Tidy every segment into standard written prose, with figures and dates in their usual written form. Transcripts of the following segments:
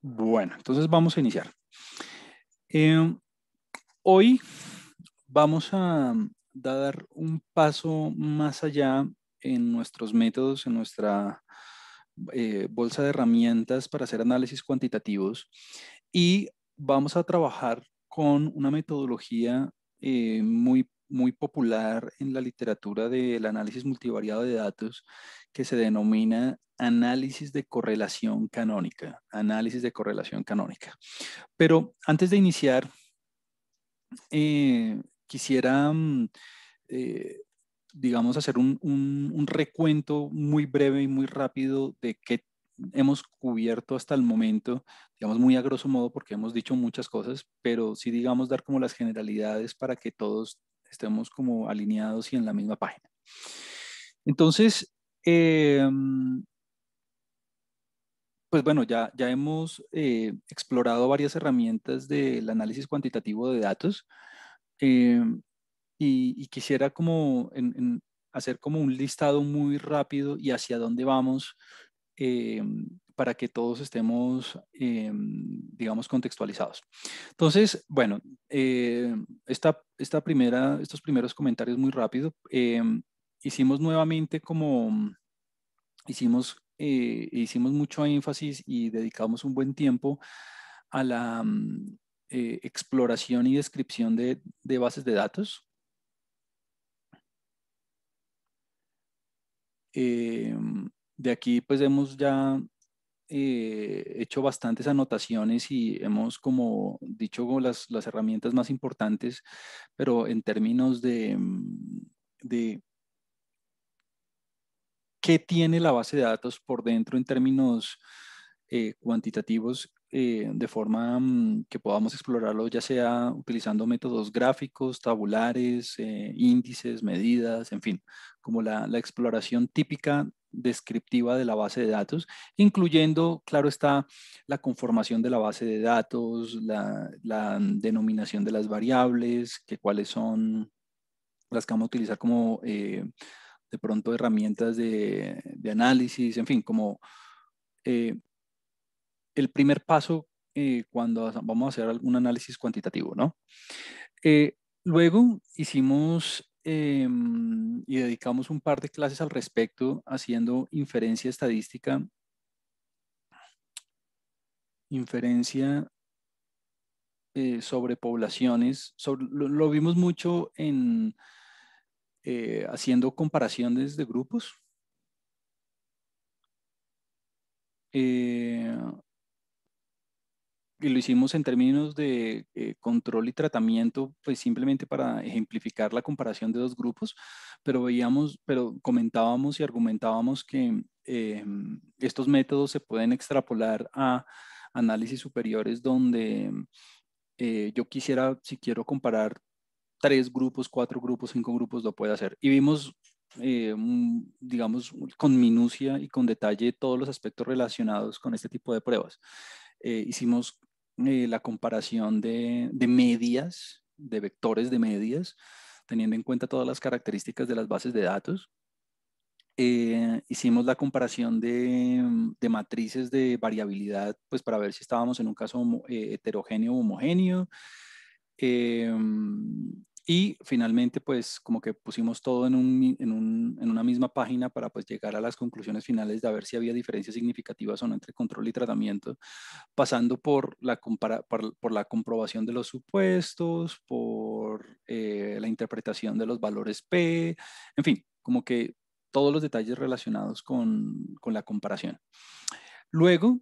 Bueno, entonces vamos a iniciar. Eh, Hoy vamos a dar un paso más allá en nuestros métodos, en nuestra bolsa de herramientas para hacer análisis cuantitativos y vamos a trabajar con una metodología muy popular en la literatura del análisis multivariado de datos que se denomina análisis de correlación canónica, análisis de correlación canónica. Pero antes de iniciar, quisiera, eh, digamos, hacer un recuento muy breve y muy rápido de qué hemos cubierto hasta el momento, digamos, muy a grosso modo, porque hemos dicho muchas cosas, pero sí, digamos, dar como las generalidades para que todos estemos como alineados y en la misma página. Entonces, eh, pues bueno, ya hemos explorado varias herramientas del análisis cuantitativo de datos. eh, y quisiera como hacer como un listado muy rápido y hacia dónde vamos eh, para que todos estemos, digamos, contextualizados. Entonces, bueno, estos primeros comentarios muy rápido. Hicimos nuevamente como, hicimos mucho énfasis y dedicamos un buen tiempo a la exploración y descripción de bases de datos. Eh, de aquí pues hemos ya hecho bastantes anotaciones y hemos como dicho como las herramientas más importantes, pero en términos de qué tiene la base de datos por dentro en términos cuantitativos, de forma que podamos explorarlo ya sea utilizando métodos gráficos, tabulares, índices, medidas, en fin, como la exploración típica descriptiva de la base de datos, incluyendo, claro está, la conformación de la base de datos, la denominación de las variables, que cuáles son las que vamos a utilizar como de pronto herramientas de análisis, en fin, como eh, el primer paso cuando vamos a hacer algún análisis cuantitativo, ¿no? Luego hicimos y dedicamos un par de clases al respecto haciendo inferencia estadística, inferencia sobre poblaciones. Lo vimos mucho en haciendo comparaciones de grupos. Eh, y lo hicimos en términos de control y tratamiento, pues simplemente para ejemplificar la comparación de dos grupos, pero comentábamos y argumentábamos que estos métodos se pueden extrapolar a análisis superiores donde yo quisiera, si quiero comparar tres grupos, cuatro grupos, cinco grupos, lo puede hacer. Y vimos, digamos, con minucia y con detalle todos los aspectos relacionados con este tipo de pruebas. Hicimos la comparación de medias, de vectores de medias, teniendo en cuenta todas las características de las bases de datos. Hicimos la comparación de matrices de variabilidad, pues para ver si estábamos en un caso heterogéneo o homogéneo. Y finalmente, pues como que pusimos todo en una misma página para pues llegar a las conclusiones finales de a ver si había diferencias significativas o no entre control y tratamiento, pasando por por la comprobación de los supuestos, por la interpretación de los valores P, en fin, como que todos los detalles relacionados con la comparación. Luego,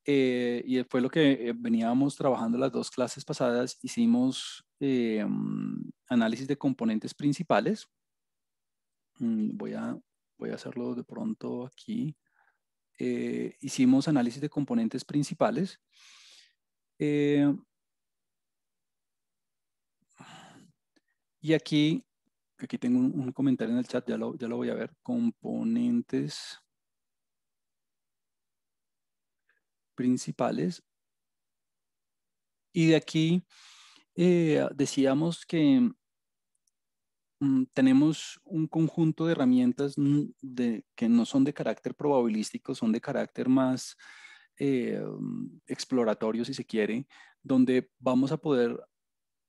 y fue lo que veníamos trabajando las dos clases pasadas, hicimos análisis de componentes principales. Mm, voy a hacerlo de pronto aquí. Hicimos análisis de componentes principales. Eh, y aquí tengo un comentario en el chat, ya lo voy a ver. Componentes principales. Y de aquí decíamos que tenemos un conjunto de herramientas que no son de carácter probabilístico, son de carácter más exploratorio, si se quiere, donde vamos a poder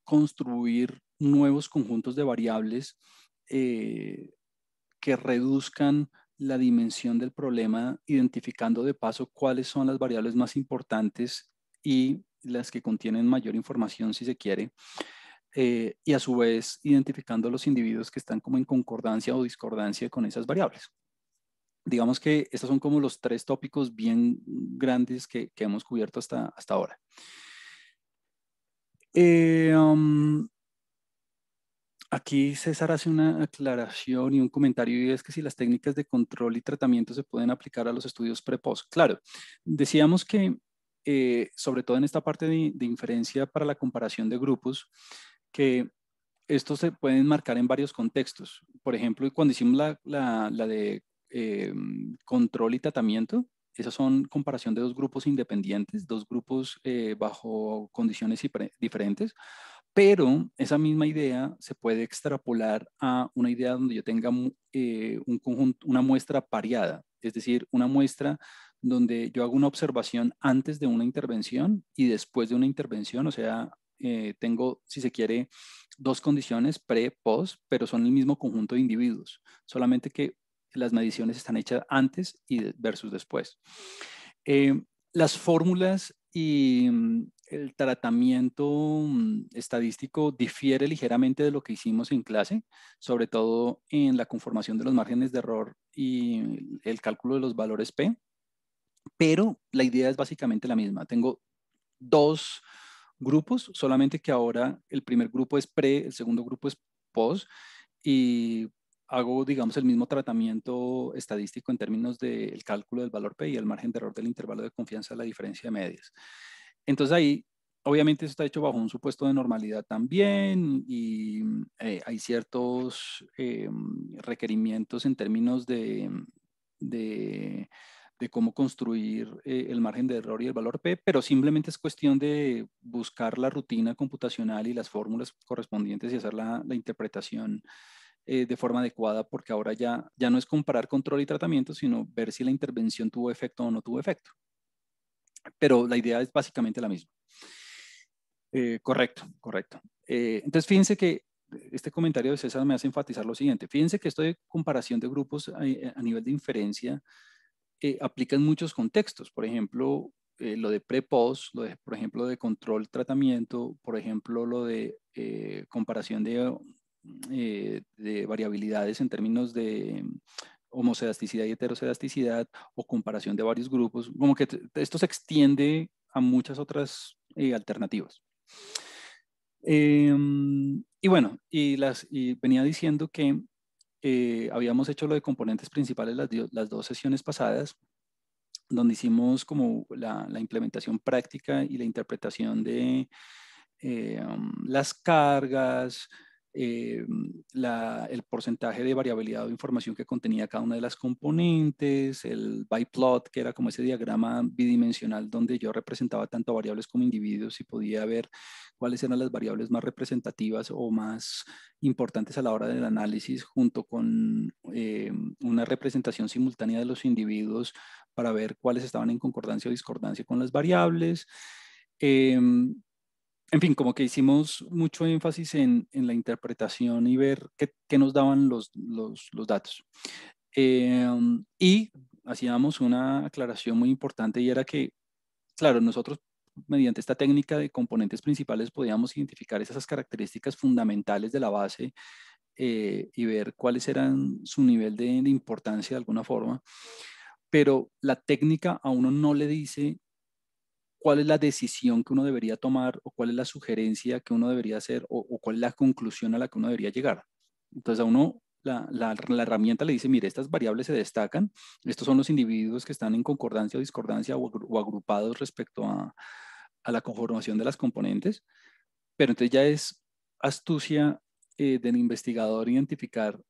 construir nuevos conjuntos de variables que reduzcan la dimensión del problema, identificando de paso cuáles son las variables más importantes y las que contienen mayor información, si se quiere, y a su vez identificando los individuos que están como en concordancia o discordancia con esas variables. Digamos que estos son como los tres tópicos bien grandes que hemos cubierto hasta ahora. Aquí César hace una aclaración y un comentario, y es que si las técnicas de control y tratamiento se pueden aplicar a los estudios pre-post. Claro, decíamos que sobre todo en esta parte de inferencia para la comparación de grupos, que estos se pueden marcar en varios contextos. Por ejemplo, cuando hicimos la de control y tratamiento, esas son comparación de dos grupos independientes, dos grupos bajo condiciones diferentes, pero esa misma idea se puede extrapolar a una idea donde yo tenga un conjunto, una muestra pareada, es decir, una muestra donde yo hago una observación antes de una intervención y después de una intervención, o sea, tengo, si se quiere, dos condiciones, pre, post, pero son el mismo conjunto de individuos, solamente que las mediciones están hechas antes y versus después. Las fórmulas y el tratamiento estadístico difiere ligeramente de lo que hicimos en clase, sobre todo en la conformación de los márgenes de error y el cálculo de los valores P, pero la idea es básicamente la misma. Tengo dos grupos, solamente que ahora el primer grupo es pre, el segundo grupo es post, y hago, digamos, el mismo tratamiento estadístico en términos del cálculo del valor P y el margen de error del intervalo de confianza de la diferencia de medias. Entonces ahí, obviamente, eso está hecho bajo un supuesto de normalidad también y hay ciertos requerimientos en términos de, de cómo construir el margen de error y el valor P, pero simplemente es cuestión de buscar la rutina computacional y las fórmulas correspondientes y hacer la interpretación de forma adecuada, porque ahora ya no es comparar control y tratamiento, sino ver si la intervención tuvo efecto o no tuvo efecto. Pero la idea es básicamente la misma. Correcto, correcto. Entonces, fíjense que este comentario de César me hace enfatizar lo siguiente. Fíjense que esto de comparación de grupos a nivel de inferencia aplica en muchos contextos. Por ejemplo, lo de pre-post, por ejemplo, de control-tratamiento, por ejemplo, lo de comparación de variabilidades en términos de homocedasticidad y heterocedasticidad o comparación de varios grupos, como que esto se extiende a muchas otras alternativas. Y bueno, y venía diciendo que habíamos hecho lo de componentes principales las dos sesiones pasadas, donde hicimos como la implementación práctica y la interpretación de las cargas, el porcentaje de variabilidad o información que contenía cada una de las componentes, el biplot, que era como ese diagrama bidimensional donde yo representaba tanto variables como individuos y podía ver cuáles eran las variables más representativas o más importantes a la hora del análisis, junto con una representación simultánea de los individuos para ver cuáles estaban en concordancia o discordancia con las variables. En fin, como que hicimos mucho énfasis en la interpretación y ver qué nos daban los datos. Y hacíamos una aclaración muy importante y era que, claro, nosotros mediante esta técnica de componentes principales podíamos identificar esas características fundamentales de la base y ver cuáles eran su nivel de importancia de alguna forma, pero la técnica a uno no le dice cuál es la decisión que uno debería tomar o cuál es la sugerencia que uno debería hacer o cuál es la conclusión a la que uno debería llegar. Entonces a uno la herramienta le dice, mire, estas variables se destacan, estos son los individuos que están en concordancia o discordancia o agrupados respecto a la conformación de las componentes, pero entonces ya es astucia del investigador identificar,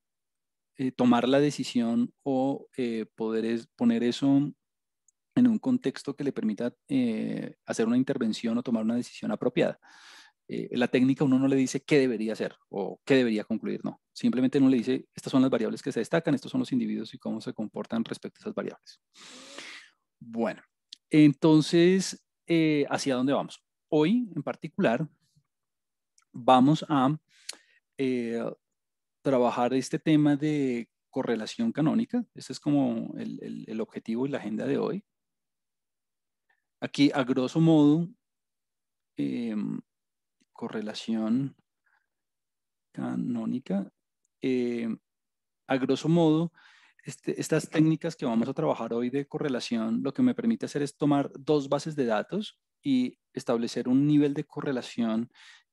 tomar la decisión o poder poner eso en un contexto que le permita hacer una intervención o tomar una decisión apropiada. La técnica uno no le dice qué debería hacer o qué debería concluir, no. Simplemente uno le dice, estas son las variables que se destacan, estos son los individuos y cómo se comportan respecto a esas variables. Bueno, Entonces, ¿hacia dónde vamos? Hoy, en particular, vamos a eh, trabajar este tema de correlación canónica. Este es como el objetivo y la agenda de hoy. Aquí, a grosso modo, em, correlación canónica. A grosso modo, estas técnicas que vamos a trabajar hoy de correlación, lo que me permite hacer es tomar dos bases de datos y establecer un nivel de correlación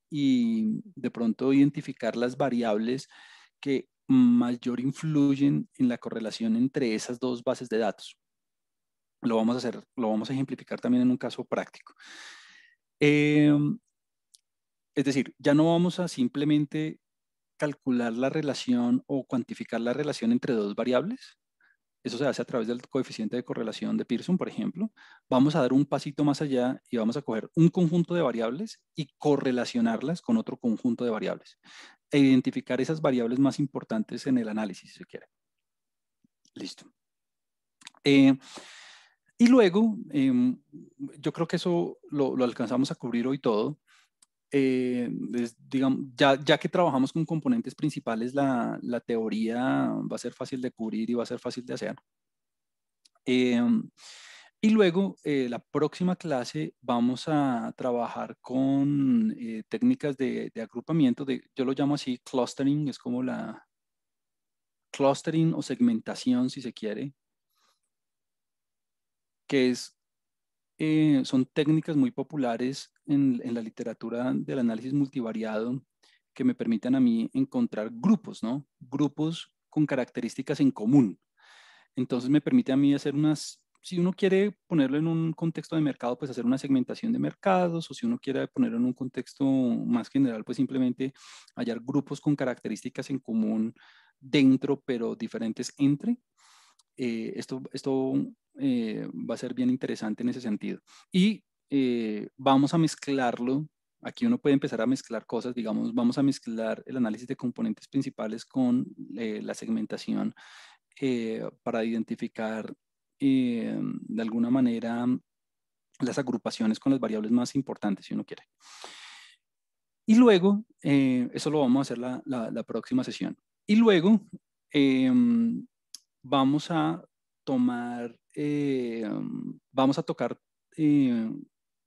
y de pronto identificar las variables que mayor influyen en la correlación entre esas dos bases de datos. Lo vamos a hacer, lo vamos a ejemplificar también en un caso práctico. Es decir, ya no vamos a simplemente calcular la relación o cuantificar la relación entre dos variables. Eso se hace a través del coeficiente de correlación de Pearson, por ejemplo. Vamos a dar un pasito más allá y vamos a coger un conjunto de variables y correlacionarlas con otro conjunto de variables e identificar esas variables más importantes en el análisis, si se quiere. Listo. Y luego, yo creo que eso lo alcanzamos a cubrir hoy todo. Digamos, ya que trabajamos con componentes principales, la teoría va a ser fácil de cubrir y va a ser fácil de hacer. Y luego, la próxima clase vamos a trabajar con técnicas de agrupamiento, yo lo llamo así clustering, es como la clustering o segmentación, si se quiere, que son técnicas muy populares en la literatura del análisis multivariado que me permiten a mí encontrar grupos, ¿no? Grupos con características en común. Entonces me permite a mí hacer si uno quiere ponerlo en un contexto de mercado, pues hacer una segmentación de mercados, o si uno quiere ponerlo en un contexto más general, pues simplemente hallar grupos con características en común dentro, pero diferentes entre. Esto va a ser bien interesante en ese sentido. Y vamos a mezclarlo. Aquí uno puede empezar a mezclar cosas, digamos, vamos a mezclar el análisis de componentes principales con la segmentación para identificar de alguna manera las agrupaciones con las variables más importantes, si uno quiere. Y luego, eso lo vamos a hacer la próxima sesión. Y luego vamos a vamos a tocar eh,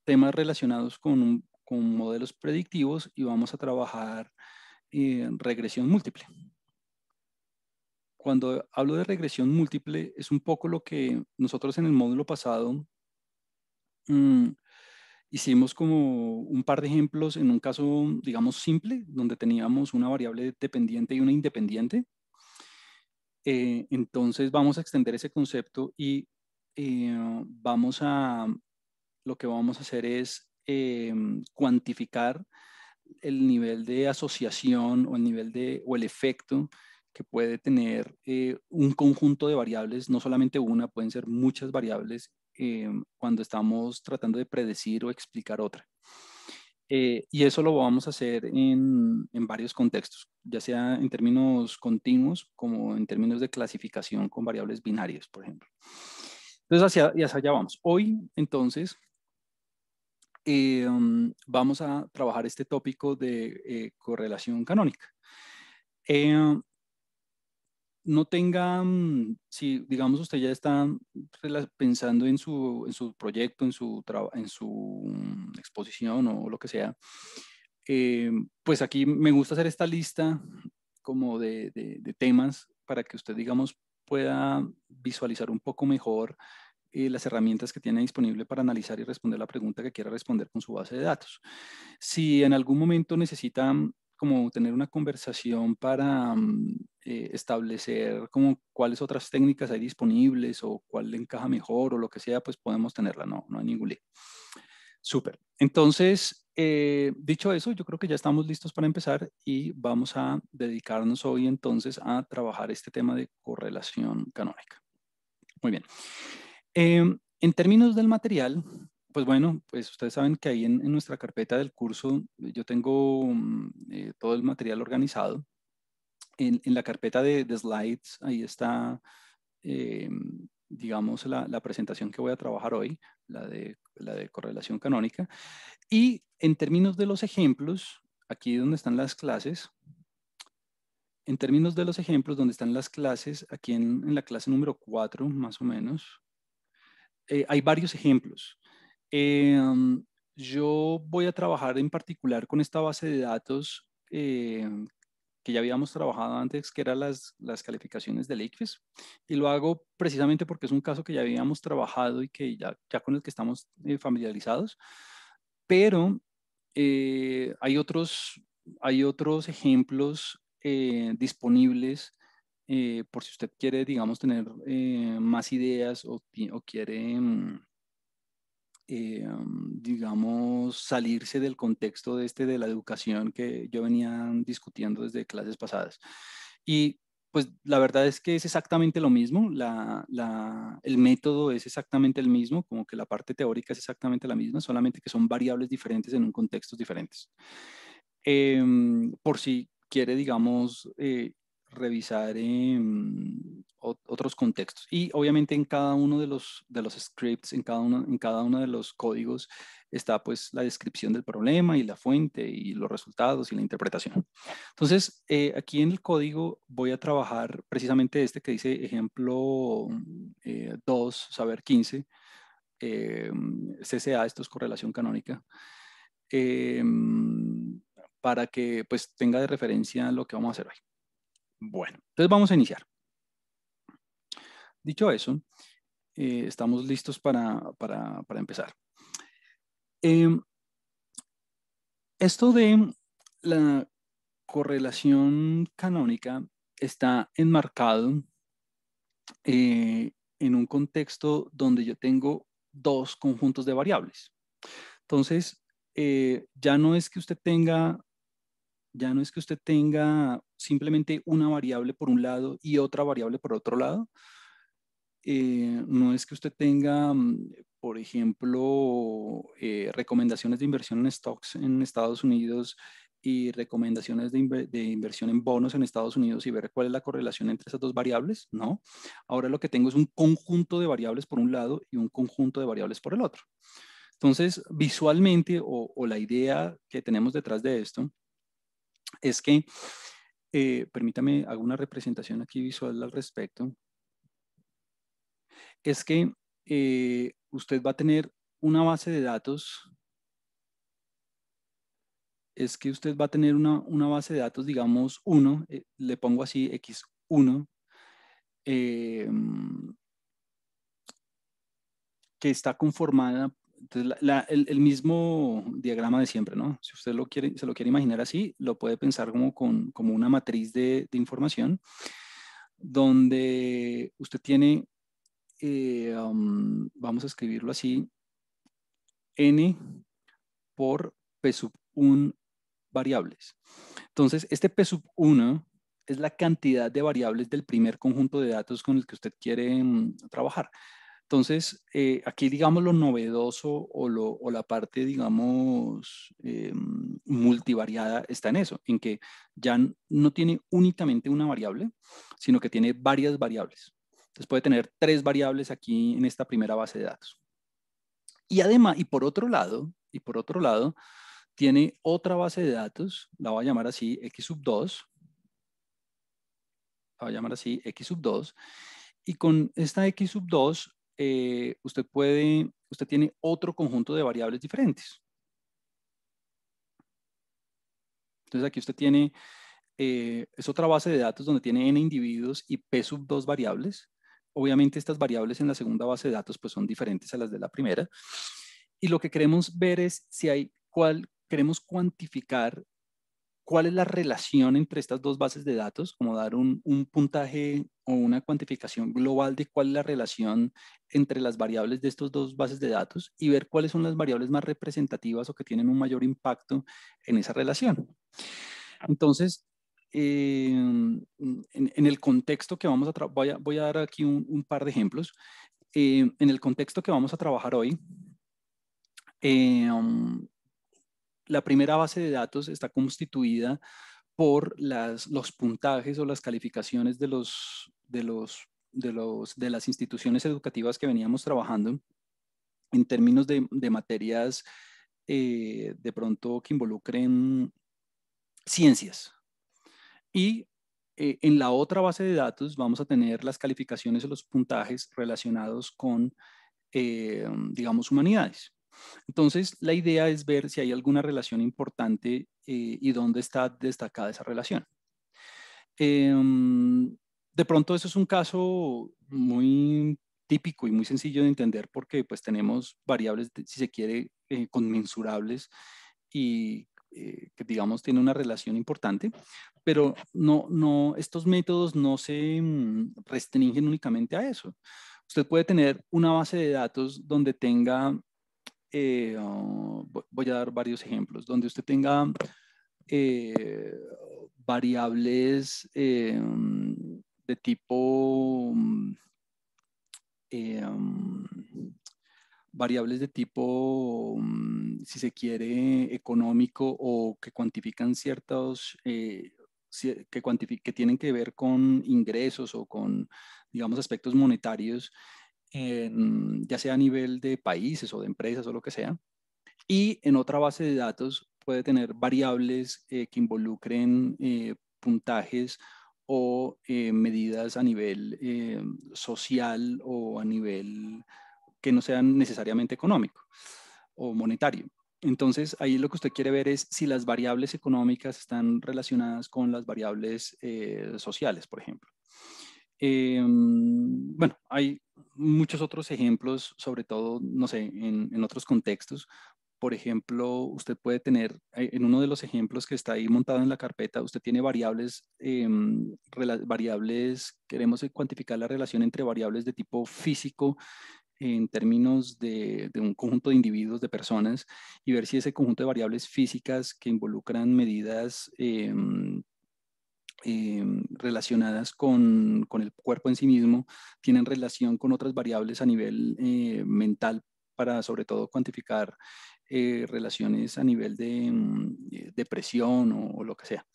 temas relacionados con modelos predictivos y vamos a trabajar regresión múltiple. Cuando hablo de regresión múltiple, es un poco lo que nosotros en el módulo pasado mm, hicimos como un par de ejemplos en un caso, digamos, simple, donde teníamos una variable dependiente y una independiente. Entonces vamos a extender ese concepto y lo que vamos a hacer es cuantificar el nivel de asociación o o el efecto que puede tener un conjunto de variables, no solamente una, pueden ser muchas variables cuando estamos tratando de predecir o explicar otra. Y eso lo vamos a hacer en varios contextos, ya sea en términos continuos como en términos de clasificación con variables binarias, por ejemplo. Entonces, hacia allá vamos. Hoy, entonces, vamos a trabajar este tópico de correlación canónica. No si digamos usted ya está pensando en su proyecto, en su exposición o lo que sea, pues aquí me gusta hacer esta lista como de temas para que usted, digamos, pueda visualizar un poco mejor las herramientas que tiene disponible para analizar y responder la pregunta que quiera responder con su base de datos. Si en algún momento necesita como tener una conversación para establecer como cuáles otras técnicas hay disponibles o cuál le encaja mejor o lo que sea, pues podemos tenerla, no hay ningún lío. Súper. Entonces, dicho eso, yo creo que ya estamos listos para empezar y vamos a dedicarnos hoy entonces a trabajar este tema de correlación canónica. Muy bien. En términos del material, pues bueno, pues ustedes saben que ahí en nuestra carpeta del curso yo tengo todo el material organizado. En la carpeta de slides, ahí está, digamos, la presentación que voy a trabajar hoy. la de correlación canónica. Y en términos de los ejemplos, aquí donde están las clases, en términos de los ejemplos, donde están las clases, aquí en la clase número 4, más o menos, hay varios ejemplos. Yo voy a trabajar en particular con esta base de datos que ya habíamos trabajado antes, que eran las calificaciones del ICFES, y lo hago precisamente porque es un caso que ya habíamos trabajado y que ya con el que estamos familiarizados, pero hay otros ejemplos disponibles por si usted quiere, digamos, tener más ideas o quiere, digamos, salirse del contexto de la educación que yo venía discutiendo desde clases pasadas. Y pues la verdad es que es exactamente lo mismo, el método es exactamente el mismo, como que la parte teórica es exactamente la misma, solamente que son variables diferentes en un contextos diferentes. Por si quiere, digamos, revisar otros contextos. Y obviamente en cada uno de los scripts, en cada uno de los códigos está pues la descripción del problema y la fuente y los resultados y la interpretación. Entonces, aquí en el código voy a trabajar precisamente este que dice ejemplo 2, saber 15, CCA, esto es correlación canónica. Eh, para que pues tenga de referencia lo que vamos a hacer hoy. Bueno, entonces vamos a iniciar. Dicho eso, estamos listos para empezar. Esto de la correlación canónica está enmarcado en un contexto donde yo tengo dos conjuntos de variables. Entonces, ya no es que usted tenga simplemente una variable por un lado y otra variable por otro lado. No es que usted tenga, por ejemplo, recomendaciones de inversión en stocks en Estados Unidos y recomendaciones de inversión en bonos en Estados Unidos y ver cuál es la correlación entre esas dos variables. No. Ahora lo que tengo es un conjunto de variables por un lado y un conjunto de variables por el otro. Entonces, visualmente o la idea que tenemos detrás de esto es que, permítame, hago una representación aquí visual al respecto, es que usted va a tener una base de datos, una base de datos, digamos, 1, le pongo así X1, eh, que está conformada, entonces, el mismo diagrama de siempre, ¿no? Si usted se lo quiere imaginar así, lo puede pensar como una matriz de información, donde usted tiene, vamos a escribirlo así, n por p sub 1 variables. Entonces, este p sub 1 es la cantidad de variables del primer conjunto de datos con el que usted quiere trabajar. Entonces, aquí, digamos, lo novedoso o la parte, digamos, multivariada está en eso, en que ya no tiene únicamente una variable, sino que tiene varias variables. Entonces, puede tener 3 variables aquí en esta primera base de datos. Y además, y por otro lado, tiene otra base de datos, la voy a llamar así X sub 2, la voy a llamar así X sub 2, y con esta X sub 2, usted tiene otro conjunto de variables diferentes. Entonces aquí usted tiene, es otra base de datos donde tiene n individuos y p sub 2 variables. Obviamente estas variables en la segunda base de datos pues son diferentes a las de la primera. Y lo que queremos ver es si queremos cuantificar cuál es la relación entre estas dos bases de datos, como dar un puntaje o una cuantificación global de cuál es la relación entre las variables de estos dos bases de datos y ver cuáles son las variables más representativas o que tienen un mayor impacto en esa relación. Entonces, en el contexto que vamos a voy a dar aquí un par de ejemplos. En el contexto que vamos a trabajar hoy, la primera base de datos está constituida por los puntajes o las calificaciones de las instituciones educativas que veníamos trabajando en términos de materias de pronto que involucren ciencias. Y en la otra base de datos vamos a tener las calificaciones o los puntajes relacionados con, digamos, humanidades. Entonces, la idea es ver si hay alguna relación importante y dónde está destacada esa relación. De pronto, eso es un caso muy típico y muy sencillo de entender porque pues tenemos variables, si se quiere, conmensurables y que digamos tiene una relación importante, pero estos métodos no se restringen únicamente a eso. Usted puede tener una base de datos donde tenga, voy a dar varios ejemplos, donde usted tenga eh, variables de tipo eh, um, variables de tipo, si se quiere, económico o que cuantifican ciertos, que tienen que ver con ingresos o con, digamos, aspectos monetarios, ya sea a nivel de países o de empresas o lo que sea. Y en otra base de datos puede tener variables que involucren puntajes o medidas a nivel social o a nivel que no sean necesariamente económico o monetario. Entonces, ahí lo que usted quiere ver es si las variables económicas están relacionadas con las variables sociales, por ejemplo. Bueno, hay muchos otros ejemplos, sobre todo, no sé, en otros contextos. Por ejemplo, usted puede tener, en uno de los ejemplos que está ahí montado en la carpeta, usted tiene variables, variables, queremos cuantificar la relación entre variables de tipo físico en términos de un conjunto de individuos, de personas, y ver si ese conjunto de variables físicas que involucran medidas relacionadas con el cuerpo en sí mismo tienen relación con otras variables a nivel mental para sobre todo cuantificar relaciones a nivel de depresión o lo que sea.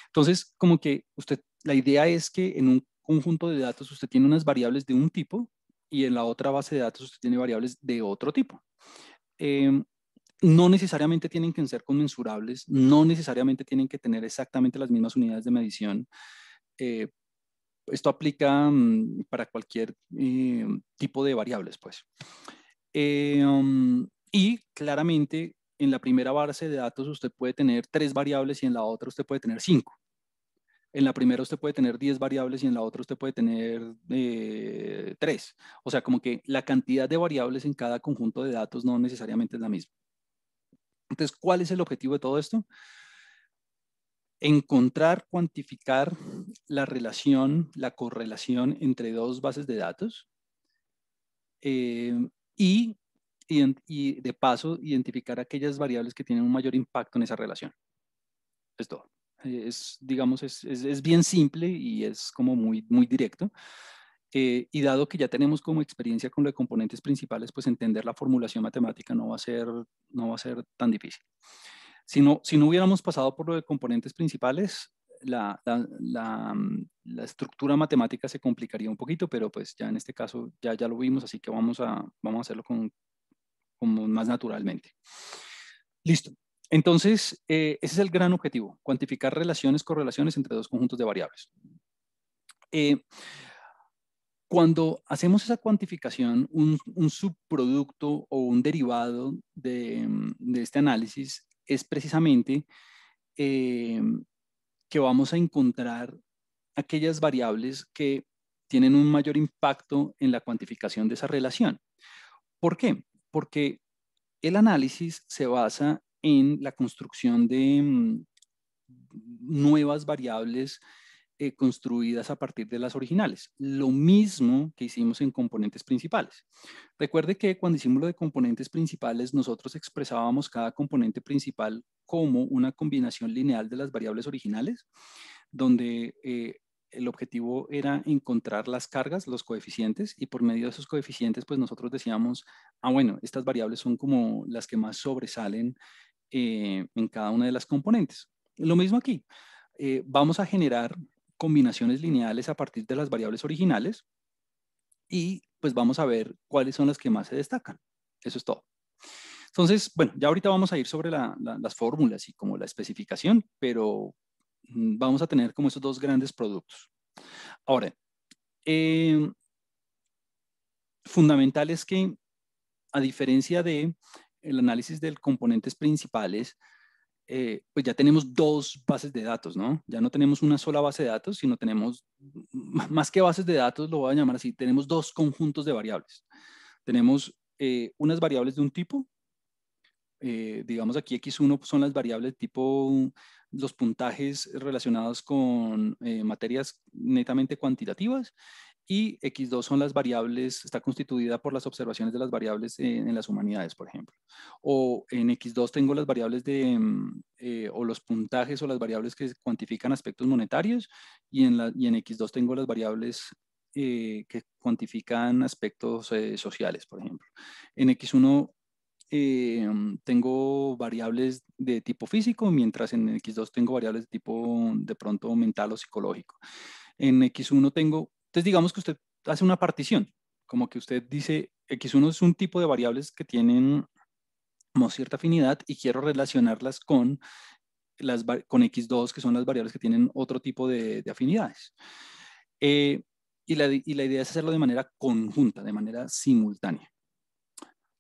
Entonces, como que la idea es que en un conjunto de datos usted tiene unas variables de un tipo y en la otra base de datos usted tiene variables de otro tipo. Eh, no necesariamente tienen que ser conmensurables, no necesariamente tienen que tener exactamente las mismas unidades de medición. Eh, Esto aplica para cualquier tipo de variables, pues. Y claramente en la primera base de datos usted puede tener 3 variables y en la otra usted puede tener 5. En la primera usted puede tener 10 variables y en la otra usted puede tener 3. O sea, como que la cantidad de variables en cada conjunto de datos no necesariamente es la misma. Entonces, ¿cuál es el objetivo de todo esto? Encontrar, cuantificar la relación, la correlación entre dos bases de datos eh, y, y de paso identificar aquellas variables que tienen un mayor impacto en esa relación. Es todo. Es, digamos, es bien simple y es como muy directo. Y dado que ya tenemos como experiencia con los componentes principales, pues entender la formulación matemática no va a ser tan difícil. Si no hubiéramos pasado por lo de componentes principales, la estructura matemática se complicaría un poquito, pero pues ya en este caso ya lo vimos, así que vamos a hacerlo como más naturalmente. Listo. Entonces, ese es el gran objetivo, cuantificar relaciones, correlaciones entre dos conjuntos de variables. Eh, Cuando hacemos esa cuantificación, un subproducto o un derivado de este análisis es precisamente eh, que vamos a encontrar aquellas variables que tienen un mayor impacto en la cuantificación de esa relación. ¿Por qué? Porque el análisis se basa en la construcción de nuevas variables construidas a partir de las originales. Lo mismo que hicimos en componentes principales. Recuerde que cuando hicimos lo de componentes principales, nosotros expresábamos cada componente principal como una combinación lineal de las variables originales, donde el objetivo era encontrar las cargas, los coeficientes, y por medio de esos coeficientes, pues nosotros decíamos, bueno, estas variables son como las que más sobresalen en cada una de las componentes. Lo mismo aquí. Vamos a generar combinaciones lineales a partir de las variables originales y pues vamos a ver cuáles son las que más se destacan. Eso es todo. Entonces, bueno, ya ahorita vamos a ir sobre las fórmulas y como la especificación, pero vamos a tener como esos dos grandes productos. Ahora, eh, fundamental es que, a diferencia de el análisis de componentes principales, pues ya tenemos dos bases de datos, ¿no? Ya no tenemos una sola base de datos, sino tenemos, más que bases de datos, lo voy a llamar así, tenemos dos conjuntos de variables. Tenemos unas variables de un tipo, digamos aquí X1 son las variables tipo los puntajes relacionados con materias netamente cuantitativas, y X2 son las variables, está constituida por las observaciones de las variables en las humanidades, por ejemplo. O en X2 tengo las variables o los puntajes o las variables que cuantifican aspectos monetarios, y en X2 tengo las variables que cuantifican aspectos sociales, por ejemplo. En X1 tengo variables de tipo físico, mientras en X2 tengo variables de tipo de pronto mental o psicológico. En X1 tengo, entonces digamos que usted hace una partición, como que usted dice, X1 es un tipo de variables que tienen como cierta afinidad y quiero relacionarlas con, con X2, que son las variables que tienen otro tipo de afinidades. Eh, y la idea es hacerlo de manera conjunta, de manera simultánea.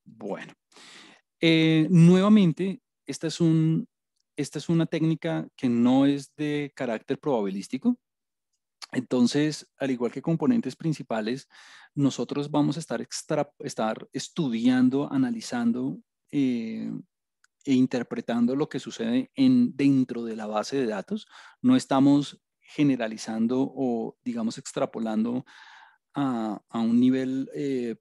Bueno, nuevamente, esta es una técnica que no es de carácter probabilístico. Entonces, al igual que componentes principales, nosotros vamos a estar estudiando, analizando e interpretando lo que sucede dentro de la base de datos. No estamos generalizando o, digamos, extrapolando a un nivel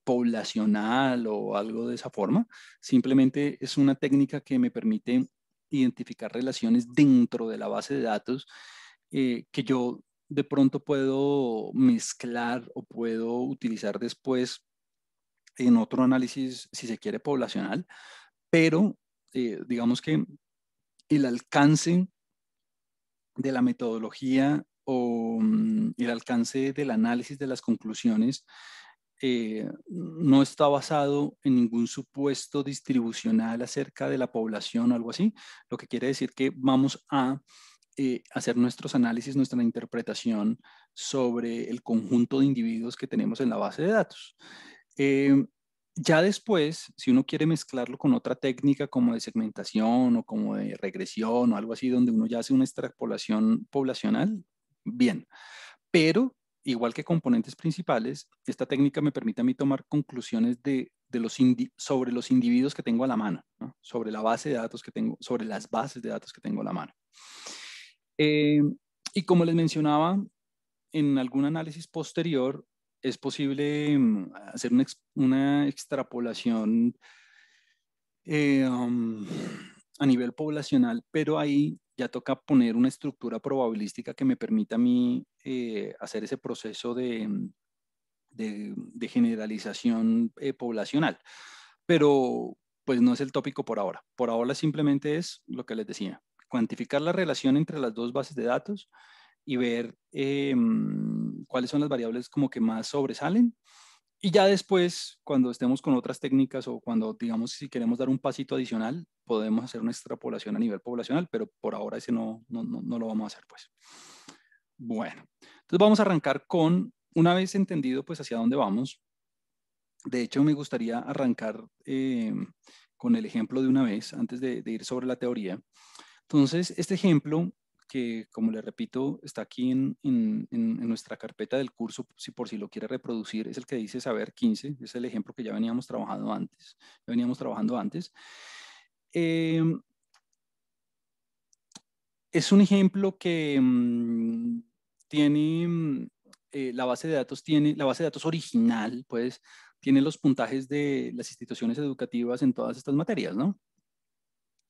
poblacional o algo de esa forma. Simplemente es una técnica que me permite identificar relaciones dentro de la base de datos que yo de pronto puedo mezclar o puedo utilizar después en otro análisis, si se quiere, poblacional, pero digamos que el alcance de la metodología o el alcance del análisis de las conclusiones no está basado en ningún supuesto distribucional acerca de la población o algo así, lo que quiere decir que vamos a hacer nuestros análisis, nuestra interpretación sobre el conjunto de individuos que tenemos en la base de datos. Eh, ya después, si uno quiere mezclarlo con otra técnica como de segmentación o como de regresión o algo así, donde uno ya hace una extrapolación poblacional, bien. Pero, igual que componentes principales, esta técnica me permite a mí tomar conclusiones sobre los individuos que tengo a la mano, ¿no? Sobre la base de datos que tengo, sobre las bases de datos que tengo a la mano. Eh, y como les mencionaba, en algún análisis posterior es posible hacer una extrapolación eh, a nivel poblacional, pero ahí ya toca poner una estructura probabilística que me permita a mí hacer ese proceso de generalización poblacional. Pero pues no es el tópico por ahora. Por ahora simplemente es lo que les decía, cuantificar la relación entre las dos bases de datos y ver cuáles son las variables como que más sobresalen. Y ya después, cuando estemos con otras técnicas o cuando, digamos, si queremos dar un pasito adicional, podemos hacer una extrapolación a nivel poblacional, pero por ahora ese no lo vamos a hacer, pues. Bueno, entonces vamos a arrancar con, una vez entendido, pues, hacia dónde vamos. De hecho, me gustaría arrancar con el ejemplo de una vez, antes de ir sobre la teoría. Entonces, este ejemplo, que como le repito, está aquí en nuestra carpeta del curso, si por si lo quiere reproducir, es el que dice Saber 15, es el ejemplo que ya veníamos trabajando antes. Eh, es un ejemplo que tiene, la base de datos original, pues, tiene los puntajes de las instituciones educativas en todas estas materias, ¿no?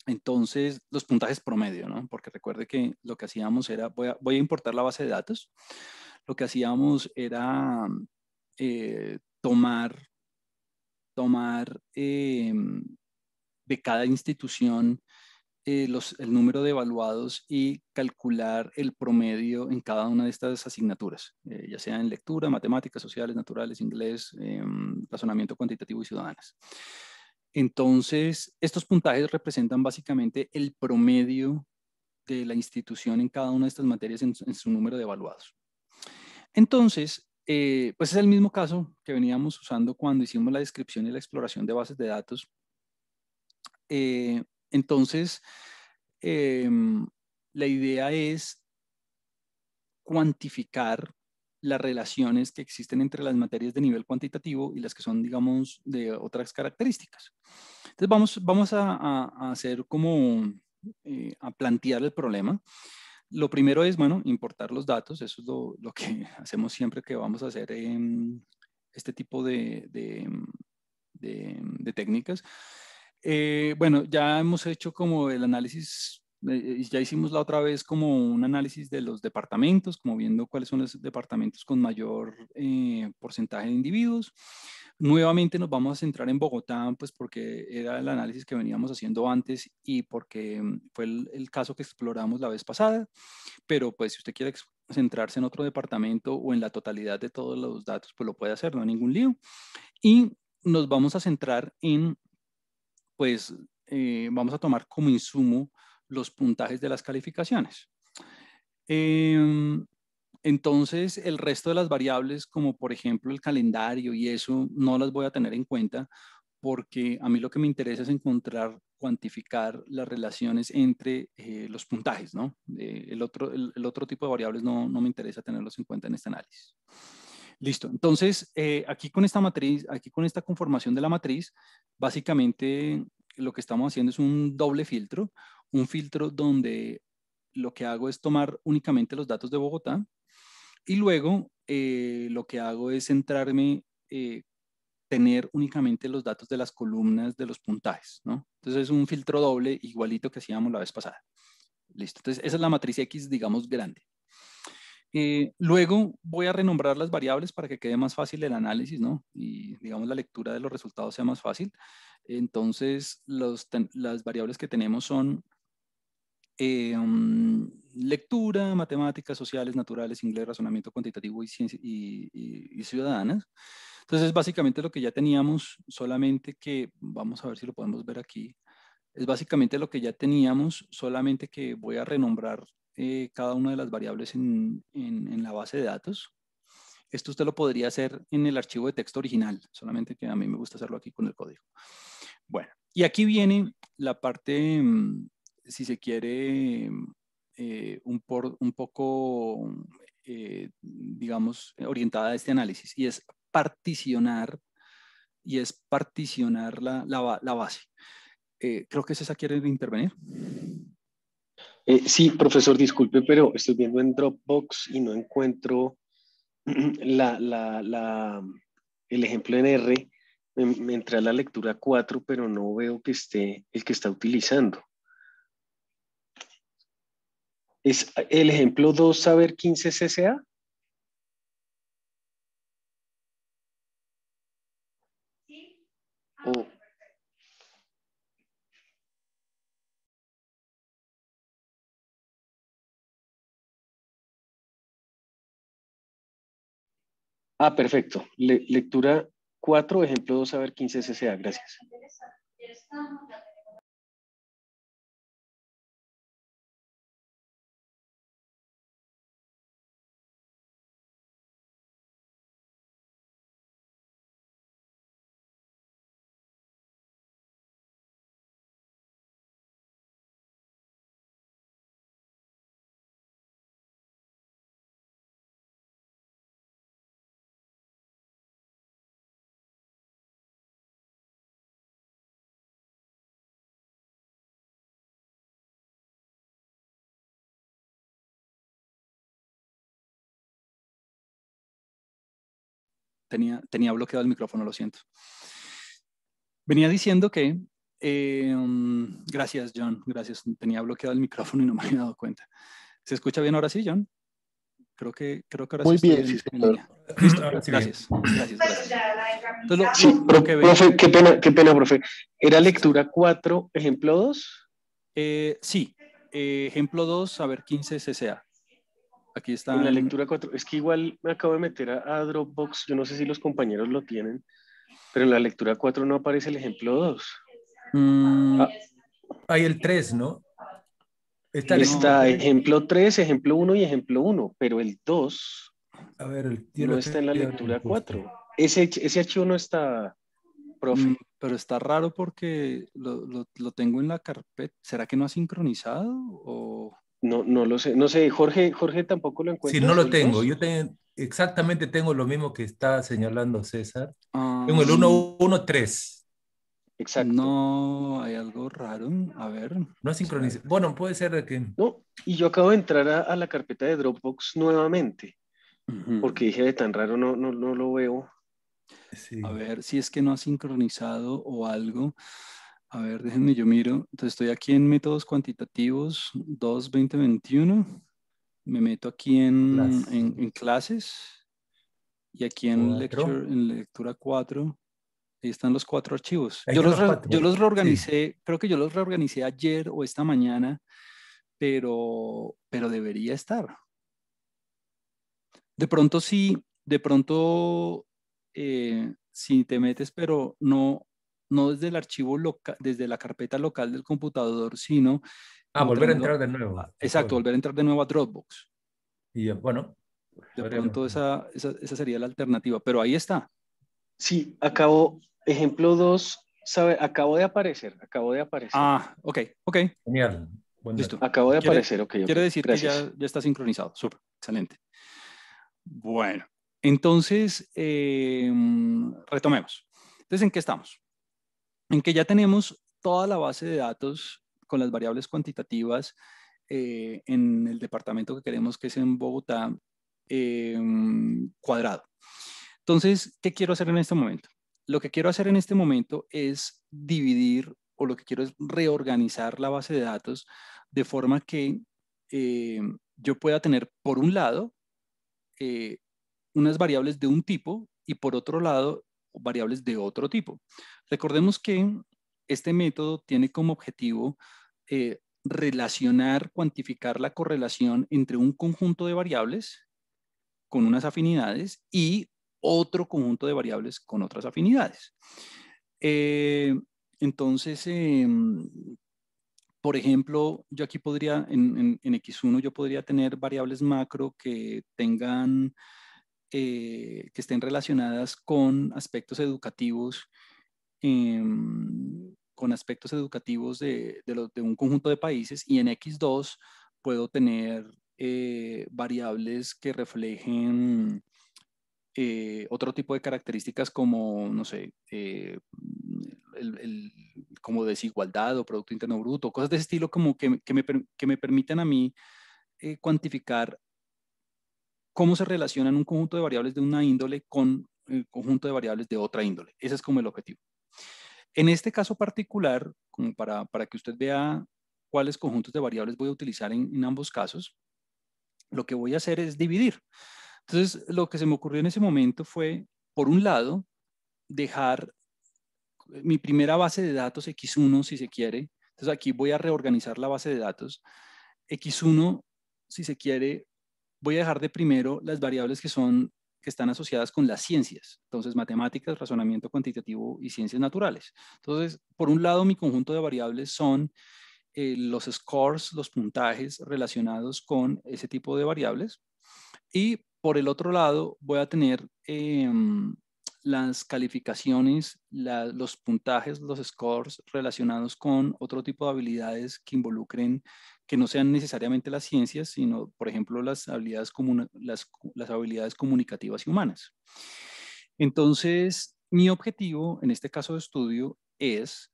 Entonces, los puntajes promedio, ¿no? Porque recuerde que lo que hacíamos era, voy a importar la base de datos. Lo que hacíamos era tomar de cada institución el número de evaluados y calcular el promedio en cada una de estas asignaturas, ya sea en lectura, matemáticas, sociales, naturales, inglés, razonamiento cuantitativo y ciudadanas. Entonces, estos puntajes representan básicamente el promedio de la institución en cada una de estas materias en su número de evaluados. Entonces, pues es el mismo caso que veníamos usando cuando hicimos la descripción y la exploración de bases de datos. Entonces, la idea es cuantificar las relaciones que existen entre las materias de nivel cuantitativo y las que son, digamos, de otras características. Entonces, vamos a hacer como, a plantear el problema. Lo primero es, bueno, importar los datos. Eso es lo que hacemos siempre que vamos a hacer este tipo de técnicas. Bueno, ya hemos hecho como el análisis, ya hicimos la otra vez como un análisis de los departamentos, como viendo cuáles son los departamentos con mayor porcentaje de individuos. Nuevamente nos vamos a centrar en Bogotá, pues porque era el análisis que veníamos haciendo antes y porque fue el caso que exploramos la vez pasada, pero pues si usted quiere centrarse en otro departamento o en la totalidad de todos los datos, pues lo puede hacer, no hay ningún lío. Y nos vamos a centrar en, pues, vamos a tomar como insumo los puntajes de las calificaciones. Entonces, el resto de las variables, como por ejemplo el calendario y eso, no las voy a tener en cuenta porque a mí lo que me interesa es encontrar, cuantificar las relaciones entre los puntajes, ¿no? El otro tipo de variables no me interesa tenerlos en cuenta en este análisis. Listo. Entonces, aquí con esta matriz, aquí con esta conformación de la matriz, básicamente lo que estamos haciendo es un doble filtro, un filtro donde lo que hago es tomar únicamente los datos de Bogotá y luego lo que hago es centrarme, tener únicamente los datos de las columnas de los puntajes, ¿no? Entonces es un filtro doble igualito que hacíamos la vez pasada. Listo. Entonces esa es la matriz X, digamos, grande. Luego voy a renombrar las variables para que quede más fácil el análisis, ¿no? Y digamos la lectura de los resultados sea más fácil. Entonces las variables que tenemos son lectura, matemáticas, sociales, naturales, inglés, razonamiento cuantitativo y, y ciudadanas. Entonces básicamente lo que ya teníamos, solamente que, vamos a ver si lo podemos ver aquí, es básicamente lo que ya teníamos, solamente que voy a renombrar cada una de las variables en la base de datos. Esto usted lo podría hacer en el archivo de texto original, solamente que a mí me gusta hacerlo aquí con el código. Bueno, y aquí viene la parte, si se quiere, un poco, digamos, orientada a este análisis, y es particionar, la base. Creo que César quiere intervenir. Sí, profesor, disculpe, pero estoy viendo en Dropbox y no encuentro el ejemplo en R. Me entré a la lectura 4, pero no veo que esté el que está utilizando. ¿Es el ejemplo 2 saber 15 CCA? O, perfecto. Lectura 4, ejemplo 2 saber 15 CCA. Gracias. Tenía bloqueado el micrófono, lo siento. Venía diciendo que, gracias John, gracias, tenía bloqueado el micrófono y no me había dado cuenta. ¿Se escucha bien ahora sí, John? Creo que ahora sí Muy estoy bien, sí, en señor. línea. Listo, Ahora sí bien. gracias. Entonces, Sí, lo que ven, profe, qué pena, profe. ¿Era lectura 4, ejemplo 2? sí, ejemplo 2, saber 15 CCA. Aquí En están. la lectura 4, es que igual me acabo de meter a Dropbox, yo no sé si los compañeros lo tienen, pero en la lectura 4 no aparece el ejemplo 2. Mm, Ah, Hay el 3, ¿no? Está el ejemplo está 3. ejemplo 3, ejemplo uno y ejemplo uno, pero el 2 A ver, yo lo no está estoy en la abriendo lectura justo. 4. Ese archivo no está, profe. pero está raro porque lo tengo en la carpeta. ¿Será que no ha sincronizado? O... No, no lo sé. No sé, Jorge tampoco lo Sí, no encuentras, lo el tengo. 2. Exactamente tengo lo mismo que está señalando César. Tengo el Ah, 1.1.3. Exacto. no, hay algo raro. A ver, No ¿será? sincroniza. Bueno, puede ser de que. No, y yo acabo de entrar a la carpeta de Dropbox nuevamente, Ujú. porque dije de tan raro no lo veo. A Sí. ver si es que no ha sincronizado o algo. A ver, déjenme yo miro. Entonces estoy aquí en métodos cuantitativos 2.20.21. Me meto aquí Clase en clases y aquí en 4. lecture, en lectura 4. Ahí están los 4 archivos. Ahí están los Yo 4. los Sí. reorganicé, creo que yo los reorganicé ayer o esta mañana, pero debería estar. De pronto sí, de pronto si te metes, pero no desde el archivo local, desde la carpeta local del computador, sino Ah, volver a entrando, entrar de nuevo. exacto, Mejor. volver a entrar de nuevo a Dropbox. Y bueno, De podríamos. pronto esa sería la alternativa, pero ahí está. Sí, ejemplo 2, sabe, acabo de aparecer. Ah, ok, ok, Genial. Buen dato. listo. Acabo de Quiere, aparecer, ok, ok, quiere decir que gracias. ya está sincronizado. Súper, excelente. Bueno, entonces retomemos. Entonces, ¿en qué estamos? En que ya tenemos toda la base de datos con las variables cuantitativas en el departamento que queremos, que es en Bogotá, cuadrado. Entonces, ¿qué quiero hacer en este momento? Lo que quiero hacer en este momento es dividir, o lo que quiero es reorganizar la base de datos de forma que eh, yo pueda tener, por un lado, eh, unas variables de un tipo y por otro lado, variables de otro tipo. Recordemos que este método tiene como objetivo relacionar, cuantificar la correlación entre un conjunto de variables con unas afinidades y otro conjunto de variables con otras afinidades. Eh, entonces, por ejemplo, yo aquí podría, en X1, yo podría tener variables macro que tengan, que estén relacionadas con aspectos educativos de un conjunto de países, y en X2 puedo tener variables que reflejen otro tipo de características como, no sé, como desigualdad o Producto Interno Bruto, cosas de ese estilo como que me permiten a mí cuantificar cómo se relacionan un conjunto de variables de una índole con el conjunto de variables de otra índole. Ese es como el objetivo. En este caso particular, como para que usted vea cuáles conjuntos de variables voy a utilizar en ambos casos, lo que voy a hacer es dividir. Entonces, lo que se me ocurrió en ese momento fue, por un lado, dejar mi primera base de datos X1, si se quiere. Entonces, aquí voy a reorganizar la base de datos. X1, si se quiere, voy a dejar de primero las variables que están asociadas con las ciencias. Entonces, matemáticas, razonamiento cuantitativo y ciencias naturales. Entonces, por un lado, mi conjunto de variables son los scores, los puntajes relacionados con ese tipo de variables. Y por el otro lado, voy a tener las calificaciones, los puntajes, los scores relacionados con otro tipo de habilidades que involucren, que no sean necesariamente las ciencias, sino, por ejemplo, las habilidades comunicativas y humanas. Entonces, mi objetivo en este caso de estudio es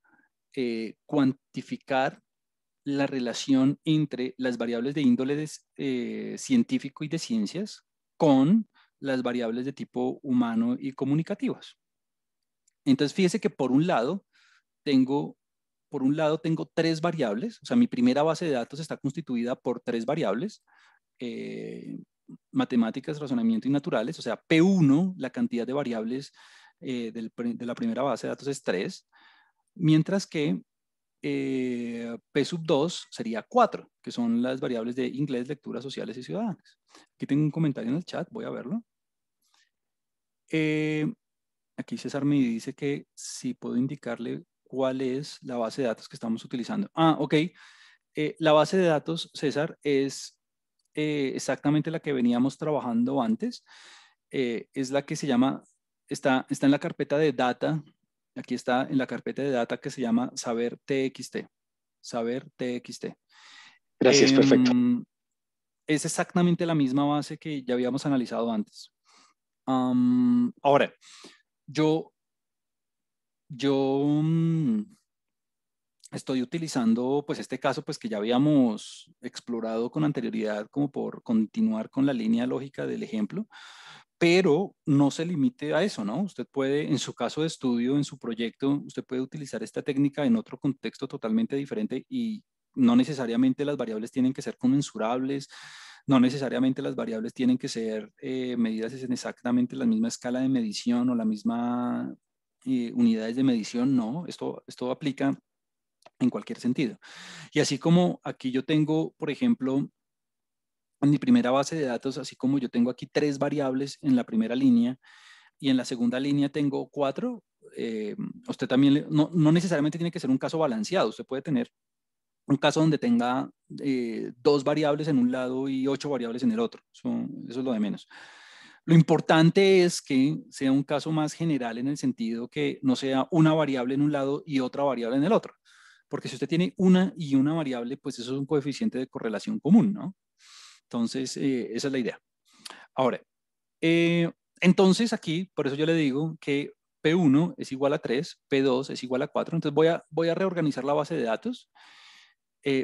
cuantificar la relación entre las variables de índole científico y de ciencias con las variables de tipo humano y comunicativas. Entonces, fíjese que tengo, por un lado tengo tres variables, o sea, mi primera base de datos está constituida por tres variables, eh, matemáticas, razonamiento y naturales, o sea, P1, la cantidad de variables de la primera base de datos es 3, mientras que P sub 2 sería 4, que son las variables de inglés, lecturas sociales y ciudadanas. Aquí tengo un comentario en el chat, voy a verlo. Eh, Aquí César me dice que si puedo indicarle cuál es la base de datos que estamos utilizando. Ah, ok. La base de datos, César, es exactamente la que veníamos trabajando antes. Es la que se llama, está en la carpeta de data. Aquí está en la carpeta de data que se llama saber TXT. Saber TXT. Gracias, perfecto. Es exactamente la misma base que ya habíamos analizado antes. Ahora, yo estoy utilizando pues este caso pues que ya habíamos explorado con anterioridad como por continuar con la línea lógica del ejemplo, pero no se limite a eso, ¿no? Usted puede, en su caso de estudio, en su proyecto, usted puede utilizar esta técnica en otro contexto totalmente diferente y no necesariamente las variables tienen que ser conmensurables, no necesariamente las variables tienen que ser medidas en exactamente la misma escala de medición o la misma unidades de medición, no, esto aplica en cualquier sentido. Y así como aquí yo tengo, por ejemplo, en mi primera base de datos, así como yo tengo aquí 3 variables en la primera línea y en la segunda línea tengo 4, usted también, no necesariamente tiene que ser un caso balanceado, usted puede tener un caso donde tenga 2 variables en un lado y 8 variables en el otro, eso es lo de menos. Lo importante es que sea un caso más general en el sentido que no sea una variable en un lado y otra variable en el otro. Porque si usted tiene una y una variable, pues eso es un coeficiente de correlación común, ¿no? Entonces, esa es la idea. Ahora, entonces aquí, por eso yo le digo que P1 es igual a 3, P2 es igual a 4. Entonces voy a reorganizar la base de datos.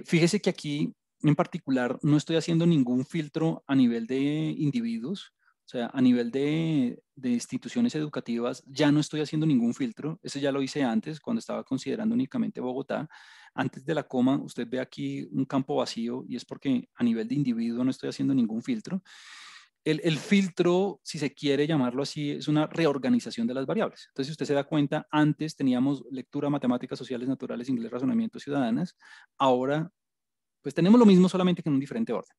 Fíjese que aquí en particular no estoy haciendo ningún filtro a nivel de individuos, o sea, a nivel de instituciones educativas ya no estoy haciendo ningún filtro. Ese ya lo hice antes cuando estaba considerando únicamente Bogotá. Antes de la coma, usted ve aquí un campo vacío y es porque a nivel de individuo no estoy haciendo ningún filtro. El filtro, si se quiere llamarlo así, es una reorganización de las variables. Entonces, si usted se da cuenta, antes teníamos lectura, matemáticas sociales, naturales, inglés, razonamiento, ciudadanas. Ahora, pues tenemos lo mismo, solamente que en un diferente orden.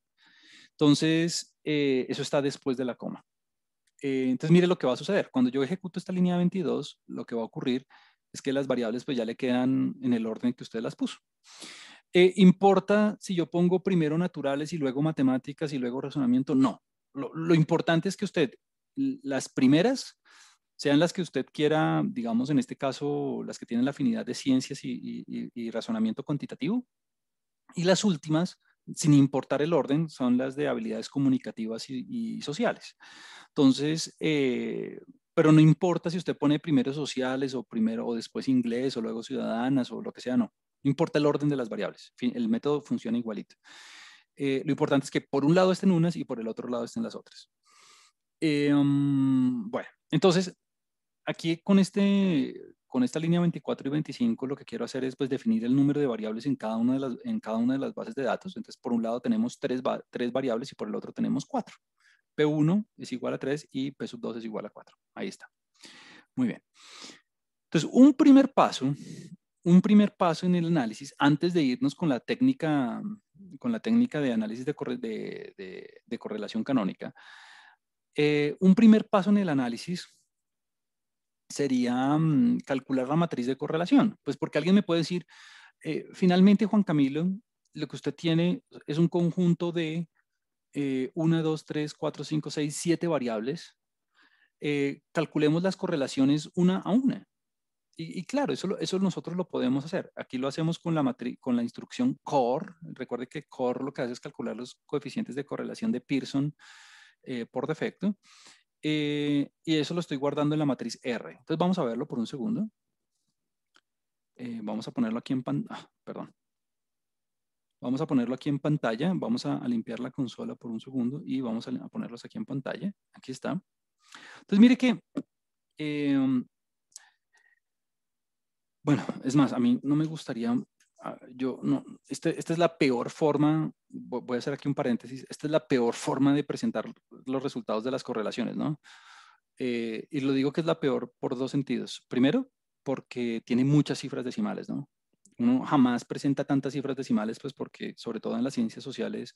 Entonces, eso está después de la coma. Entonces, mire lo que va a suceder. Cuando yo ejecuto esta línea 22, lo que va a ocurrir es que las variables pues ya le quedan en el orden que usted las puso. ¿Importa si yo pongo primero naturales y luego matemáticas y luego razonamiento? No. Lo importante es que usted, las primeras, sean las que usted quiera, digamos en este caso, las que tienen la afinidad de ciencias y razonamiento cuantitativo, y las últimas, sin importar el orden, son las de habilidades comunicativas y sociales. Entonces, pero no importa si usted pone primero sociales o primero o después inglés o luego ciudadanas o lo que sea, no. No importa el orden de las variables. El método funciona igualito. Lo importante es que por un lado estén unas y por el otro lado estén las otras. Bueno, entonces, aquí con esta línea 24 y 25 lo que quiero hacer es pues definir el número de variables en cada una de las bases de datos. Entonces, por un lado tenemos tres variables y por el otro tenemos 4. P1 es igual a 3 y P sub 2 es igual a 4. Ahí está. Muy bien. Entonces, un primer paso en el análisis, antes de irnos con la técnica de análisis de correlación canónica, un primer paso en el análisis sería calcular la matriz de correlación. Pues porque alguien me puede decir, finalmente, Juan Camilo, lo que usted tiene es un conjunto de 1, 2, 3, 4, 5, 6, 7 variables. Calculemos las correlaciones una a una. Y claro, eso nosotros lo podemos hacer. Aquí lo hacemos con la instrucción CORE. Recuerde que CORE lo que hace es calcular los coeficientes de correlación de Pearson por defecto. Y eso lo estoy guardando en la matriz R. Entonces vamos a verlo por un segundo. Vamos a ponerlo aquí en pantalla. Perdón. Vamos a ponerlo aquí en pantalla. Vamos a limpiar la consola por un segundo y vamos a ponerlos aquí en pantalla. Aquí está. Entonces mire que, bueno, es más, a mí no me gustaría, esta es la peor forma, voy a hacer aquí un paréntesis, esta es la peor forma de presentar los resultados de las correlaciones, ¿no? Y lo digo que es la peor por 2 sentidos. Primero, porque tiene muchas cifras decimales, ¿no? Uno jamás presenta tantas cifras decimales, pues porque sobre todo en las ciencias sociales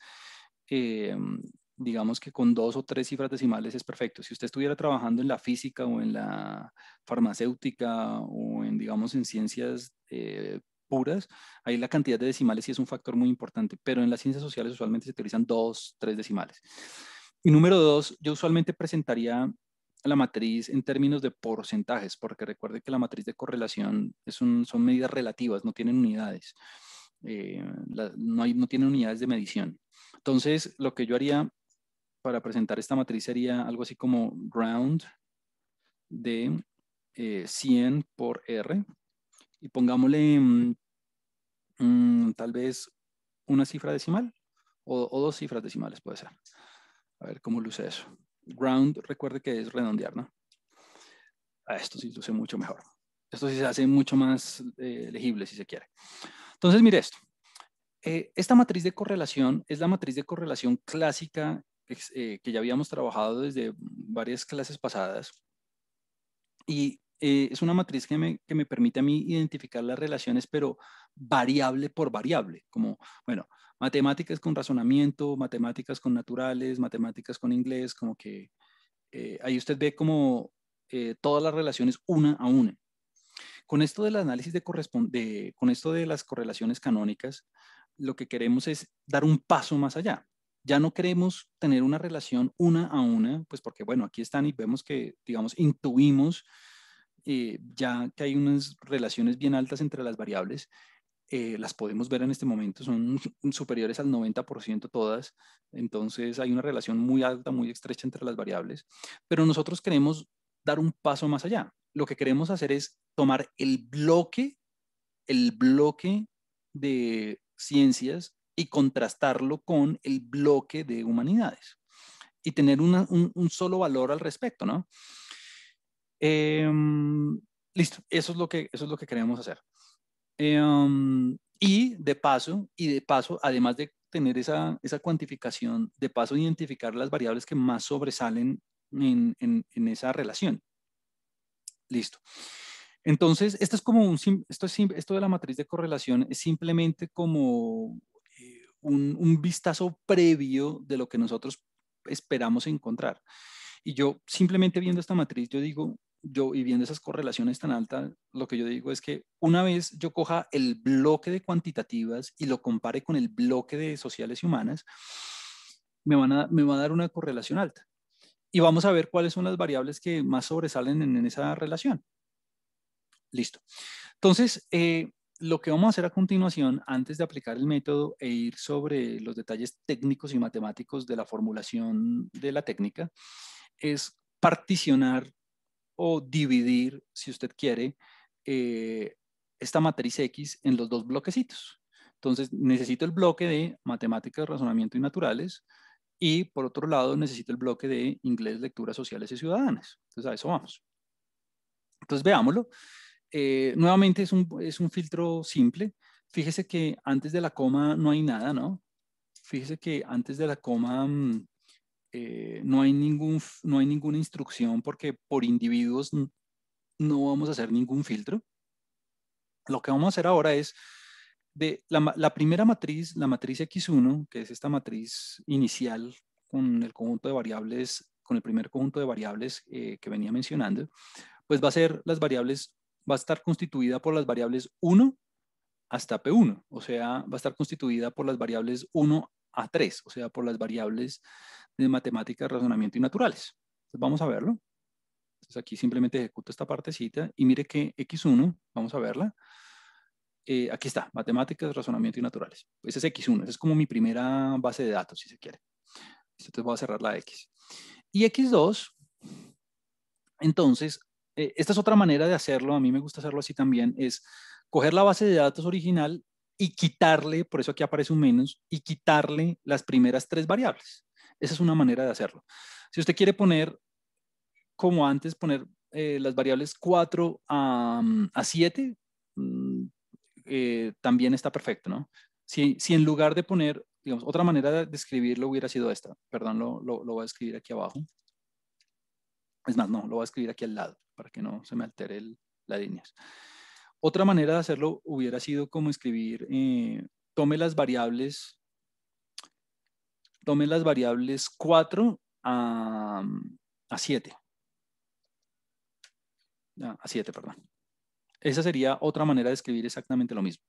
digamos que con 2 o 3 cifras decimales es perfecto. Si usted estuviera trabajando en la física o en la farmacéutica o en, digamos, en ciencias puras, ahí la cantidad de decimales sí es un factor muy importante, pero en las ciencias sociales usualmente se utilizan 2, 3 decimales. Y número 2, yo usualmente presentaría la matriz en términos de porcentajes, porque recuerde que la matriz de correlación son medidas relativas, no tienen unidades. No tienen unidades de medición. Entonces, lo que yo haría para presentar esta matriz sería algo así como round de 100 por R y pongámosle tal vez una cifra decimal o 2 cifras decimales puede ser. A ver cómo luce eso. Round, recuerde que es redondear, ¿no? A esto sí luce mucho mejor. Esto sí se hace mucho más legible si se quiere. Entonces, mire esto. Esta matriz de correlación es la matriz de correlación clásica que ya habíamos trabajado desde varias clases pasadas. Y es una matriz que me permite a mí identificar las relaciones, pero variable por variable, como, bueno, matemáticas con razonamiento, matemáticas con naturales, matemáticas con inglés, como que ahí usted ve como todas las relaciones una a una. Con esto del análisis con esto de las correlaciones canónicas, lo que queremos es dar un paso más allá. Ya no queremos tener una relación una a una, pues porque, bueno, aquí están y vemos que, digamos, intuimos ya que hay unas relaciones bien altas entre las variables. Las podemos ver en este momento, son superiores al 90% todas, entonces hay una relación muy alta, muy estrecha entre las variables, pero nosotros queremos dar un paso más allá. Lo que queremos hacer es tomar el bloque de ciencias y contrastarlo con el bloque de humanidades y tener un solo valor al respecto, ¿no? Listo, eso es lo que queremos hacer. Y de paso, además de tener esa cuantificación, de paso identificar las variables que más sobresalen en esa relación. Listo. Entonces, esto es como esto de la matriz de correlación es simplemente como un vistazo previo de lo que nosotros esperamos encontrar. Y yo simplemente viendo esta matriz, y viendo esas correlaciones tan altas, lo que yo digo es que una vez yo coja el bloque de cuantitativas y lo compare con el bloque de sociales y humanas, me va a dar una correlación alta. Y vamos a ver cuáles son las variables que más sobresalen en esa relación. Listo. Entonces, lo que vamos a hacer a continuación, antes de aplicar el método e ir sobre los detalles técnicos y matemáticos de la formulación de la técnica, es particionar o dividir, si usted quiere, esta matriz X en los dos bloquecitos. Entonces, necesito el bloque de matemáticas, razonamiento y naturales, y por otro lado, necesito el bloque de inglés, lecturas sociales y ciudadanas. Entonces, a eso vamos. Entonces, veámoslo. Nuevamente es un filtro simple. Fíjese que antes de la coma no hay nada, ¿no? Fíjese que antes de la coma no hay ninguna instrucción porque por individuos no vamos a hacer ningún filtro. Lo que vamos a hacer ahora es de la primera matriz, la matriz X1, que es esta matriz inicial con el conjunto de variables, con el primer conjunto de variables que venía mencionando, pues va a ser las variables, va a estar constituida por las variables 1 hasta P1, o sea, va a estar constituida por las variables 1 a 3, o sea, por las variables de matemáticas, razonamiento y naturales. Entonces vamos a verlo. Entonces aquí simplemente ejecuto esta partecita y mire que X1, vamos a verla. Aquí está, matemáticas, razonamiento y naturales. Ese es X1, esa es como mi primera base de datos, si se quiere. Entonces voy a cerrar la X. Y X2, entonces, esta es otra manera de hacerlo, a mí me gusta hacerlo así también, es coger la base de datos original y quitarle, por eso aquí aparece un menos, y quitarle las primeras 3 variables. Esa es una manera de hacerlo. Si usted quiere poner, como antes, poner las variables 4 a 7, también está perfecto, ¿no? Si en lugar de poner, digamos, otra manera de escribirlo hubiera sido esta, perdón, lo voy a escribir aquí abajo. Es más, no, lo voy a escribir aquí al lado para que no se me altere las líneas. Otra manera de hacerlo hubiera sido como escribir, tome las variables tome las variables 4 a 7. A 7, perdón. Esa sería otra manera de escribir exactamente lo mismo.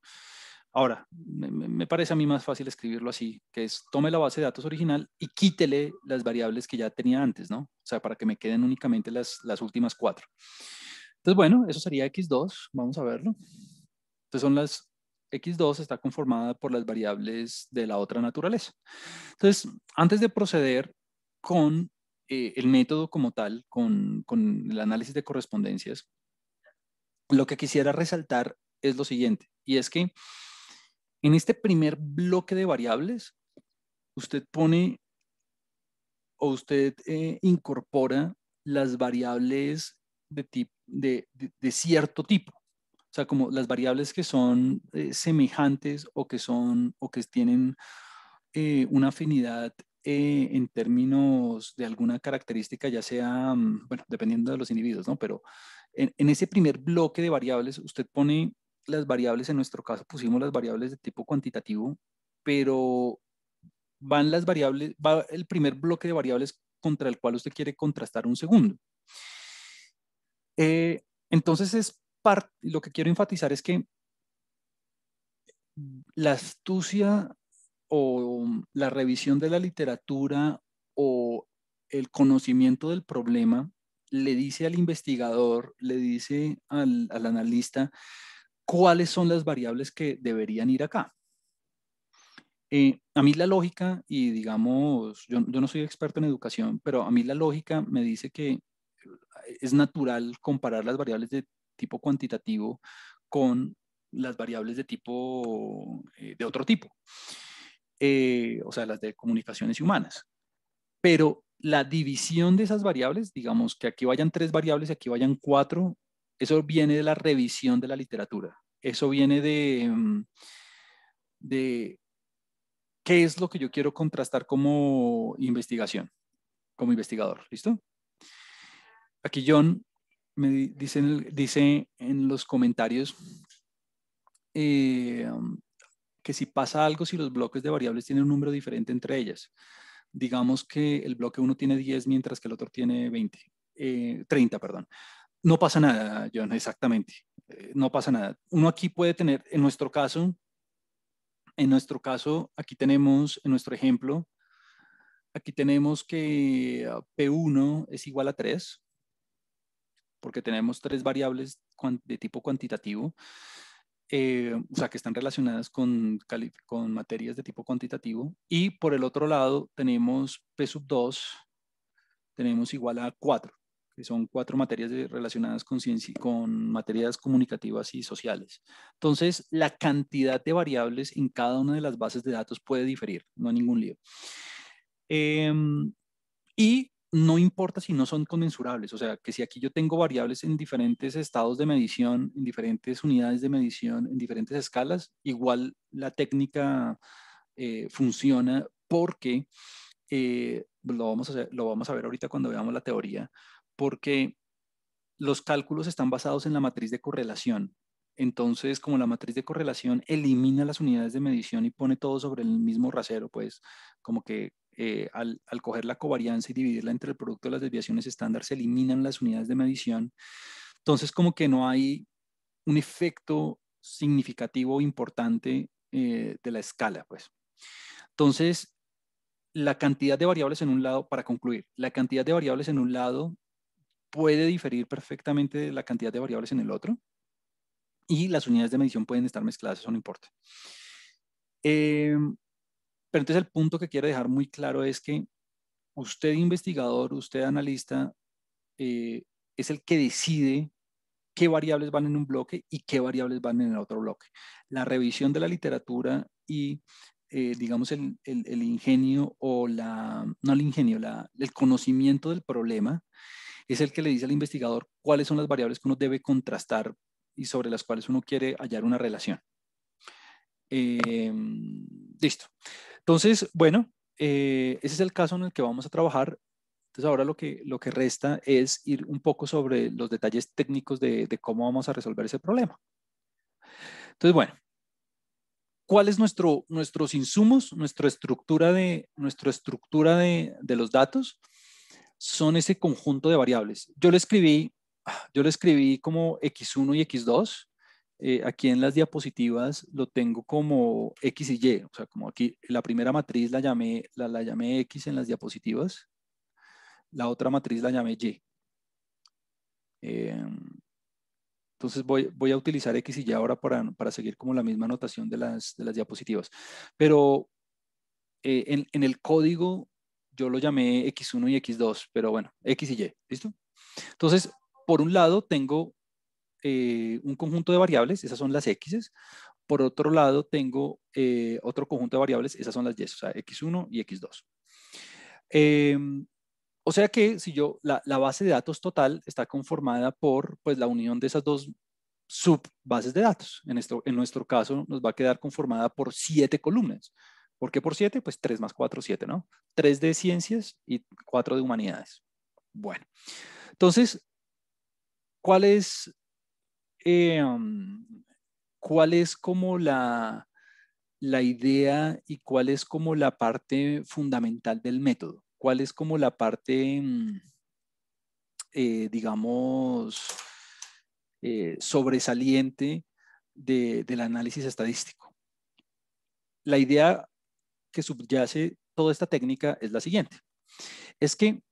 Ahora, me parece a mí más fácil escribirlo así, que es tome la base de datos original y quítele las variables que ya tenía antes, ¿no? O sea, para que me queden únicamente las últimas 4. Entonces, bueno, eso sería x2. Vamos a verlo. Entonces, son las x2 está conformada por las variables de la otra naturaleza. Entonces, antes de proceder con el método como tal, con el análisis de correspondencias, lo que quisiera resaltar es lo siguiente, y es que en este primer bloque de variables, usted pone o usted incorpora las variables de cierto tipo. O sea, como las variables que son semejantes o que tienen una afinidad en términos de alguna característica, ya sea, bueno, dependiendo de los individuos, ¿no? Pero en ese primer bloque de variables, usted pone las variables, en nuestro caso pusimos las variables de tipo cuantitativo, pero va el primer bloque de variables contra el cual usted quiere contrastar un segundo. Entonces, lo que quiero enfatizar es que la astucia o la revisión de la literatura o el conocimiento del problema le dice al investigador, le dice al analista cuáles son las variables que deberían ir acá. A mí la lógica, y digamos, yo no soy experto en educación, pero a mí la lógica me dice que es natural comparar las variables de tipo cuantitativo con las variables de tipo, de otro tipo. O sea, las de comunicaciones humanas. Pero la división de esas variables, digamos que aquí vayan 3 variables y aquí vayan 4, eso viene de la revisión de la literatura. Eso viene de qué es lo que yo quiero contrastar como investigación, como investigador. ¿Listo? Aquí John me dice en los comentarios que si pasa algo, si los bloques de variables tienen un número diferente entre ellas. Digamos que el bloque 1 tiene 10 mientras que el otro tiene 30, perdón. No pasa nada, John, exactamente. No pasa nada. Uno aquí puede tener, en nuestro caso, aquí tenemos, en nuestro ejemplo, aquí tenemos que P1 es igual a 3, porque tenemos 3 variables de tipo cuantitativo. O sea, que están relacionadas con materias de tipo cuantitativo. Y por el otro lado tenemos P2, tenemos igual a 4, que son 4 materias relacionadas con materias comunicativas y sociales. Entonces, la cantidad de variables en cada una de las bases de datos puede diferir, no hay ningún lío. Y no importa si no son conmensurables, o sea, que si aquí yo tengo variables en diferentes estados de medición, en diferentes unidades de medición, en diferentes escalas, igual la técnica funciona porque lo vamos a ver ahorita cuando veamos la teoría, porque los cálculos están basados en la matriz de correlación. Entonces, como la matriz de correlación elimina las unidades de medición y pone todo sobre el mismo rasero, pues como que al coger la covarianza y dividirla entre el producto de las desviaciones estándar, se eliminan las unidades de medición. Entonces, como que no hay un efecto significativo importante de la escala, pues. Entonces, la cantidad de variables en un lado, para concluir, la cantidad de variables en un lado puede diferir perfectamente de la cantidad de variables en el otro y las unidades de medición pueden estar mezcladas, eso no importa. Pero entonces el punto que quiero dejar muy claro es que usted investigador, usted analista, es el que decide qué variables van en un bloque y qué variables van en el otro bloque. La revisión de la literatura y, digamos, el ingenio o no el ingenio, el conocimiento del problema es el que le dice al investigador cuáles son las variables que uno debe contrastar y sobre las cuales uno quiere hallar una relación. Listo. Entonces, bueno, ese es el caso en el que vamos a trabajar. Entonces ahora lo que resta es ir un poco sobre los detalles técnicos de cómo vamos a resolver ese problema. Entonces, bueno, ¿cuáles nuestros insumos, nuestra estructura de los datos? Son ese conjunto de variables. Yo le escribí como X1 y X2. Aquí en las diapositivas lo tengo como X y Y. O sea, como aquí la primera matriz la llamé X en las diapositivas. La otra matriz la llamé Y. Entonces voy a utilizar X y Y ahora para seguir como la misma notación de las diapositivas. Pero en el código yo lo llamé X1 y X2, pero bueno, X y Y, ¿listo? Entonces, por un lado tengo un conjunto de variables, esas son las X's. Por otro lado tengo otro conjunto de variables, esas son las Y's, o sea, X1 y X2. O sea que si la base de datos total está conformada por pues, la unión de esas dos subbases de datos. En nuestro caso nos va a quedar conformada por 7 columnas. ¿Por qué por 7? Pues 3 más 4, 7, ¿no? 3 de ciencias y 4 de humanidades. Bueno, entonces, ¿cuál es como la idea y cuál es como la parte fundamental del método? ¿Cuál es como la parte, digamos, sobresaliente del análisis estadístico? La idea que subyace toda esta técnica es la siguiente. Es que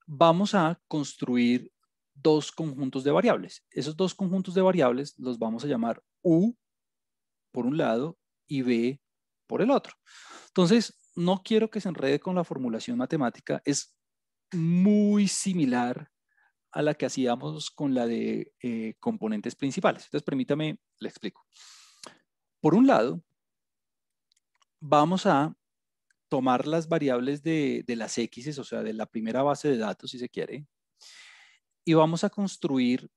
vamos a construir dos conjuntos de variables. Esos dos conjuntos de variables los vamos a llamar U por un lado y B por el otro. Entonces, no quiero que se enrede con la formulación matemática. Es muy similar a la que hacíamos con la de componentes principales. Entonces, permítame, le explico. Por un lado, vamos a tomar las variables de las X, o sea, de la primera base de datos, si se quiere, y vamos a construir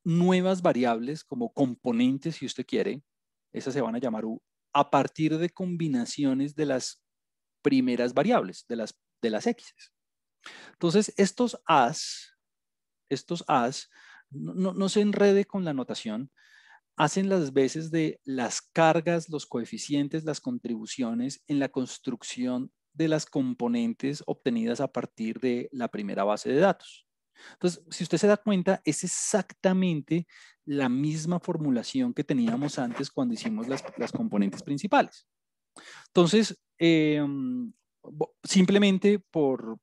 nuevas variables como componentes, si usted quiere. Esas se van a llamar U, a partir de combinaciones de las primeras variables, de las X. Entonces, estos A's, no se enrede con la notación, hacen las veces de las cargas, los coeficientes, las contribuciones en la construcción de las componentes obtenidas a partir de la primera base de datos. Entonces, si usted se da cuenta, es exactamente la misma formulación que teníamos antes cuando hicimos las componentes principales. Entonces, simplemente por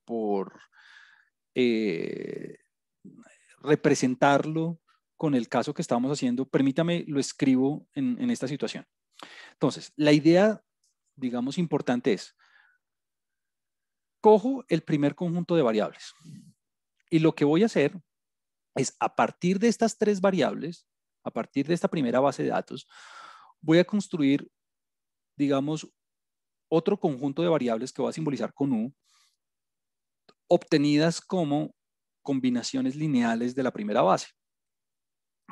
representarlo con el caso que estamos haciendo, permítame, lo escribo en esta situación. Entonces, la idea, digamos, importante es, cojo el primer conjunto de variables y lo que voy a hacer es, a partir de estas tres variables, a partir de esta primera base de datos, voy a construir, digamos, otro conjunto de variables que voy a simbolizar con U, obtenidas como combinaciones lineales de la primera base.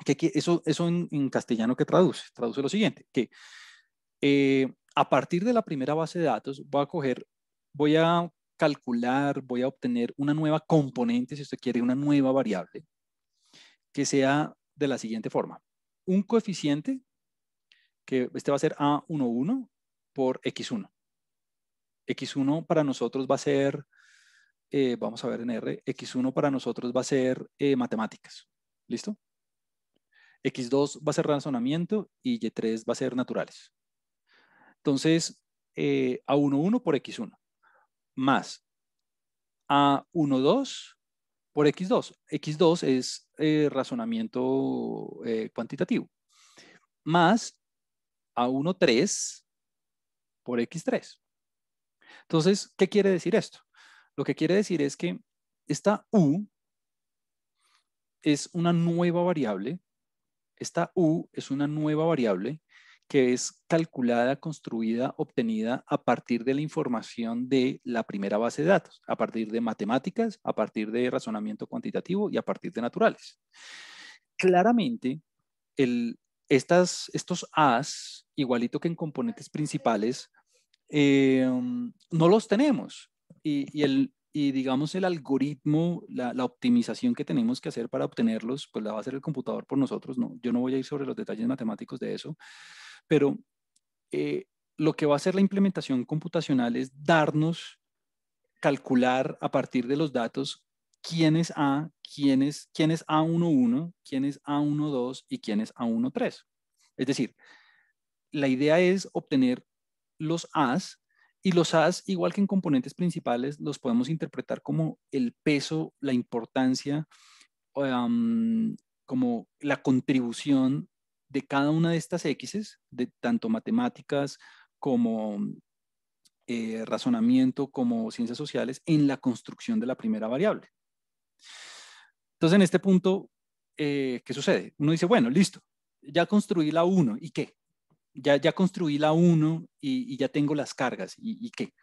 Eso en castellano, ¿qué traduce? Traduce lo siguiente, que a partir de la primera base de datos voy a calcular, voy a obtener una nueva componente, si usted quiere, una nueva variable, que sea de la siguiente forma. Un coeficiente, que este va a ser A11 por X1. X1 para nosotros va a ser, vamos a ver en R, X1 para nosotros va a ser matemáticas. ¿Listo? X2 va a ser razonamiento y Y3 va a ser naturales. Entonces, A11 por X1 más A12 por X2. X2 es razonamiento cuantitativo. Más A13 por X3. Entonces, ¿qué quiere decir esto? Lo que quiere decir es que esta U es una nueva variable. Esta U es una nueva variable que es calculada, construida, obtenida a partir de la información de la primera base de datos, a partir de matemáticas, a partir de razonamiento cuantitativo y a partir de naturales. Claramente, estos A's, igualito que en componentes principales, no los tenemos. Y digamos el algoritmo, la optimización que tenemos que hacer para obtenerlos, pues la va a hacer el computador por nosotros. No, yo no voy a ir sobre los detalles matemáticos de eso, pero lo que va a hacer la implementación computacional es calcular a partir de los datos quién es A, quién es A11, quién es A12 y quién es A13. Es decir, la idea es obtener los A's, y los A's, igual que en componentes principales, los podemos interpretar como el peso, la importancia, como la contribución de cada una de estas X's, de tanto matemáticas como razonamiento, como ciencias sociales, en la construcción de la primera variable. Entonces, en este punto, ¿qué sucede? Uno dice, bueno, listo, ya construí la 1, ¿y qué? Ya construí la 1 y ya tengo las cargas, ¿y qué?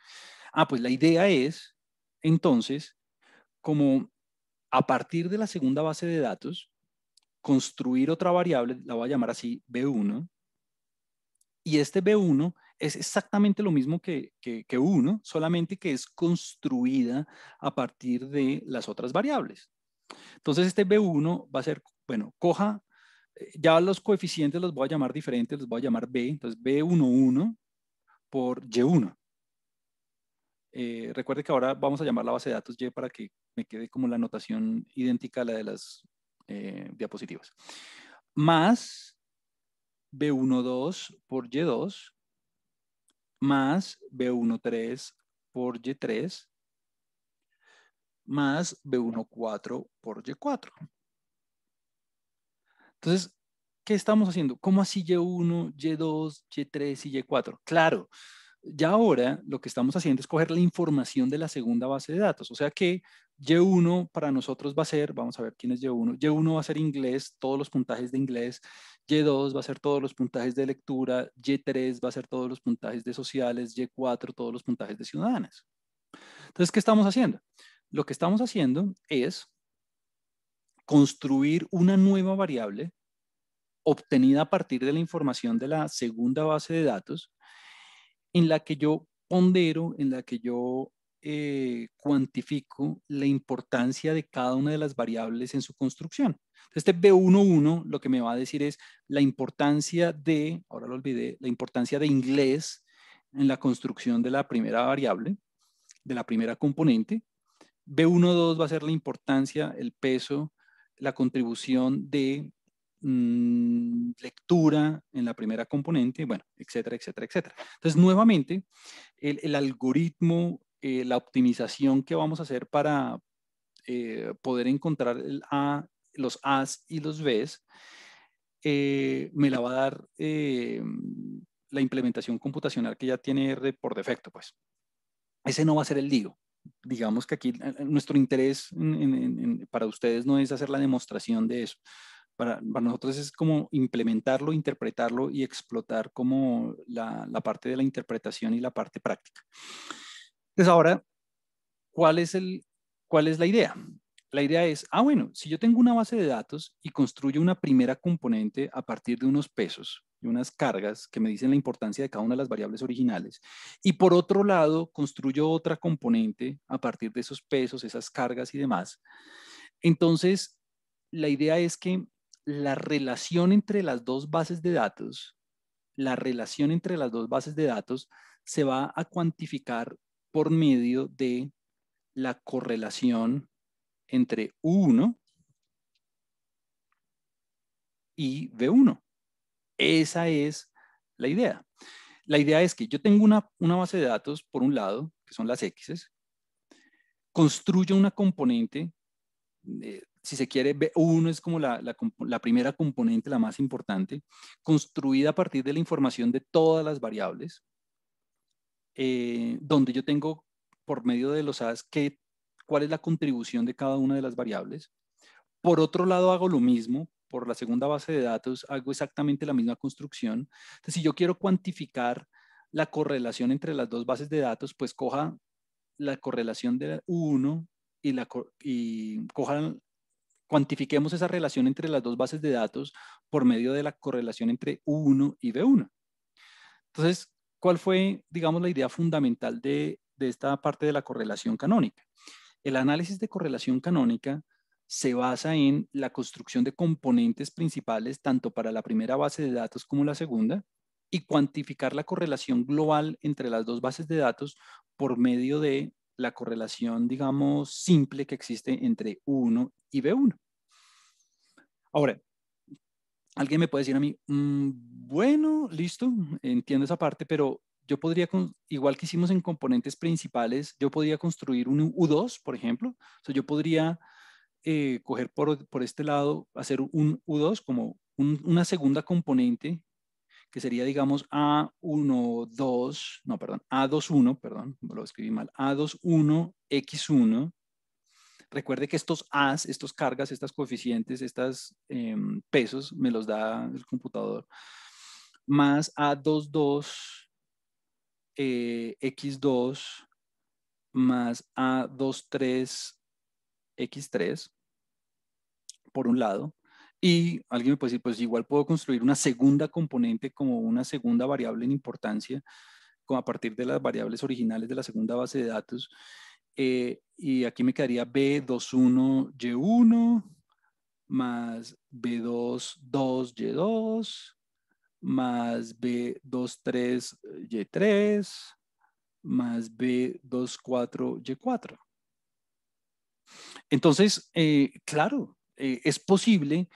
Pues la idea es, entonces, como a partir de la segunda base de datos, construir otra variable, la voy a llamar así B1, y este B1 es exactamente lo mismo que U1, solamente que es construida a partir de las otras variables. Entonces este B1 va a ser, bueno, coja, ya los coeficientes los voy a llamar diferentes, los voy a llamar B, entonces B11 por Y1. Recuerde que ahora vamos a llamar la base de datos Y para que me quede como la notación idéntica a la de las diapositivas. Más B12 por Y2, más B13 por Y3, más B14 por Y4. Entonces, ¿qué estamos haciendo? ¿Cómo así Y1, Y2, Y3 y Y4? Claro, ya ahora lo que estamos haciendo es coger la información de la segunda base de datos. O sea que Y1 para nosotros va a ser, vamos a ver quién es Y1. Y1 va a ser inglés, todos los puntajes de inglés. Y2 va a ser todos los puntajes de lectura. Y3 va a ser todos los puntajes de sociales. Y4 todos los puntajes de ciudadanas. Entonces, ¿qué estamos haciendo? Lo que estamos haciendo es construir una nueva variable obtenida a partir de la información de la segunda base de datos, en la que yo pondero, en la que yo cuantifico la importancia de cada una de las variables en su construcción. Este B11 lo que me va a decir es la importancia de, ahora lo olvidé, la importancia de inglés en la construcción de la primera variable, de la primera componente. B12 va a ser la importancia, el peso, la contribución de lectura en la primera componente, bueno, etcétera, etcétera, etcétera. Entonces, nuevamente, el algoritmo, la optimización que vamos a hacer para poder encontrar los A's y los B's, me la va a dar la implementación computacional que ya tiene R por defecto, pues. Ese no va a ser el lío. Digamos que aquí nuestro interés para ustedes no es hacer la demostración de eso. Para nosotros es como implementarlo, interpretarlo y explotar como la parte de la interpretación y la parte práctica. Entonces ahora, ¿cuál es la idea? La idea es, bueno, si yo tengo una base de datos y construyo una primera componente a partir de unos pesos y unas cargas que me dicen la importancia de cada una de las variables originales, y por otro lado construyo otra componente a partir de esos pesos, esas cargas y demás, entonces la idea es que la relación entre las dos bases de datos, se va a cuantificar por medio de la correlación entre U1 y B1. Esa es la idea. La idea es que yo tengo una base de datos, por un lado, que son las X's, construyo una componente, si se quiere, B1 es como la primera componente, la más importante, construida a partir de la información de todas las variables, donde yo tengo por medio de los A's cuál es la contribución de cada una de las variables. Por otro lado, hago lo mismo. Por la segunda base de datos, hago exactamente la misma construcción. Entonces, si yo quiero cuantificar la correlación entre las dos bases de datos, pues coja la correlación de U1 y cuantifiquemos esa relación entre las dos bases de datos por medio de la correlación entre U1 y B1. Entonces, ¿cuál fue, digamos, la idea fundamental de esta parte de la correlación canónica? El análisis de correlación canónica se basa en la construcción de componentes principales tanto para la primera base de datos como la segunda, y cuantificar la correlación global entre las dos bases de datos por medio de la correlación, digamos, simple que existe entre U1 y B1. Ahora, alguien me puede decir a mí, bueno, listo, entiendo esa parte, pero yo podría, igual que hicimos en componentes principales, yo podría construir un U2, por ejemplo. O sea, yo podría coger por este lado, hacer un U2 como una segunda componente que sería, digamos, A1, 2, no, perdón, A21, perdón, lo escribí mal, A21, X1. Recuerde que estos A's, estos cargas, estas coeficientes, estos pesos, me los da el computador, más A22, X2, más A23, X3, por un lado. Y alguien me puede decir, pues igual puedo construir una segunda componente como una segunda variable en importancia, como a partir de las variables originales de la segunda base de datos. Y aquí me quedaría B21Y1 más B22Y2 más B23Y3 más B24Y4. Entonces, claro, es posible,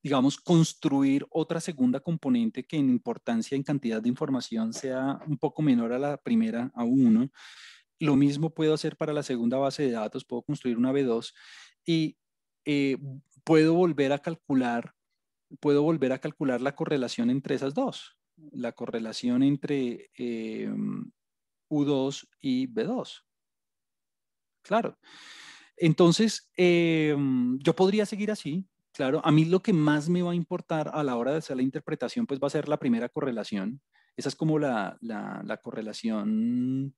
digamos, construir otra segunda componente que en importancia, en cantidad de información, sea un poco menor a la primera, a 1. Lo mismo puedo hacer para la segunda base de datos, puedo construir una B2 y eh, puedo volver a calcular la correlación entre esas dos, la correlación entre U2 y B2. Claro. Entonces, yo podría seguir así, claro. A mí lo que más me va a importar a la hora de hacer la interpretación, pues va a ser la primera correlación. Esa es como la correlación,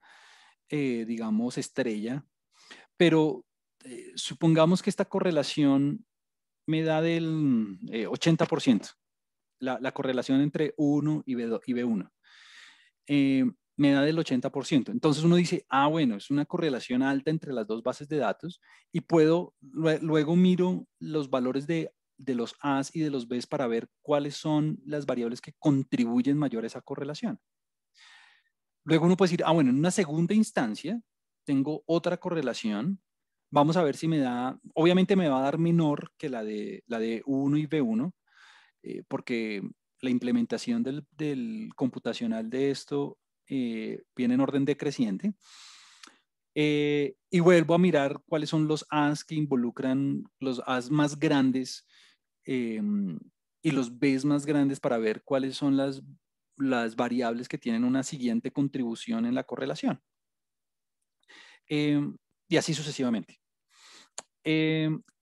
digamos, estrella. Pero supongamos que esta correlación me da del 80%, la correlación entre U1 y B1. Me da del 80%. Entonces uno dice, bueno, es una correlación alta entre las dos bases de datos y luego miro los valores de los A's y de los B's para ver cuáles son las variables que contribuyen mayor a esa correlación. Luego uno puede decir, bueno, en una segunda instancia tengo otra correlación. Vamos a ver si me da, obviamente me va a dar menor que la de U1 y B1, porque la implementación del computacional de esto viene en orden decreciente. Y vuelvo a mirar cuáles son los A's que involucran los A's más grandes y los B's más grandes para ver cuáles son las variables que tienen una siguiente contribución en la correlación. Y así sucesivamente.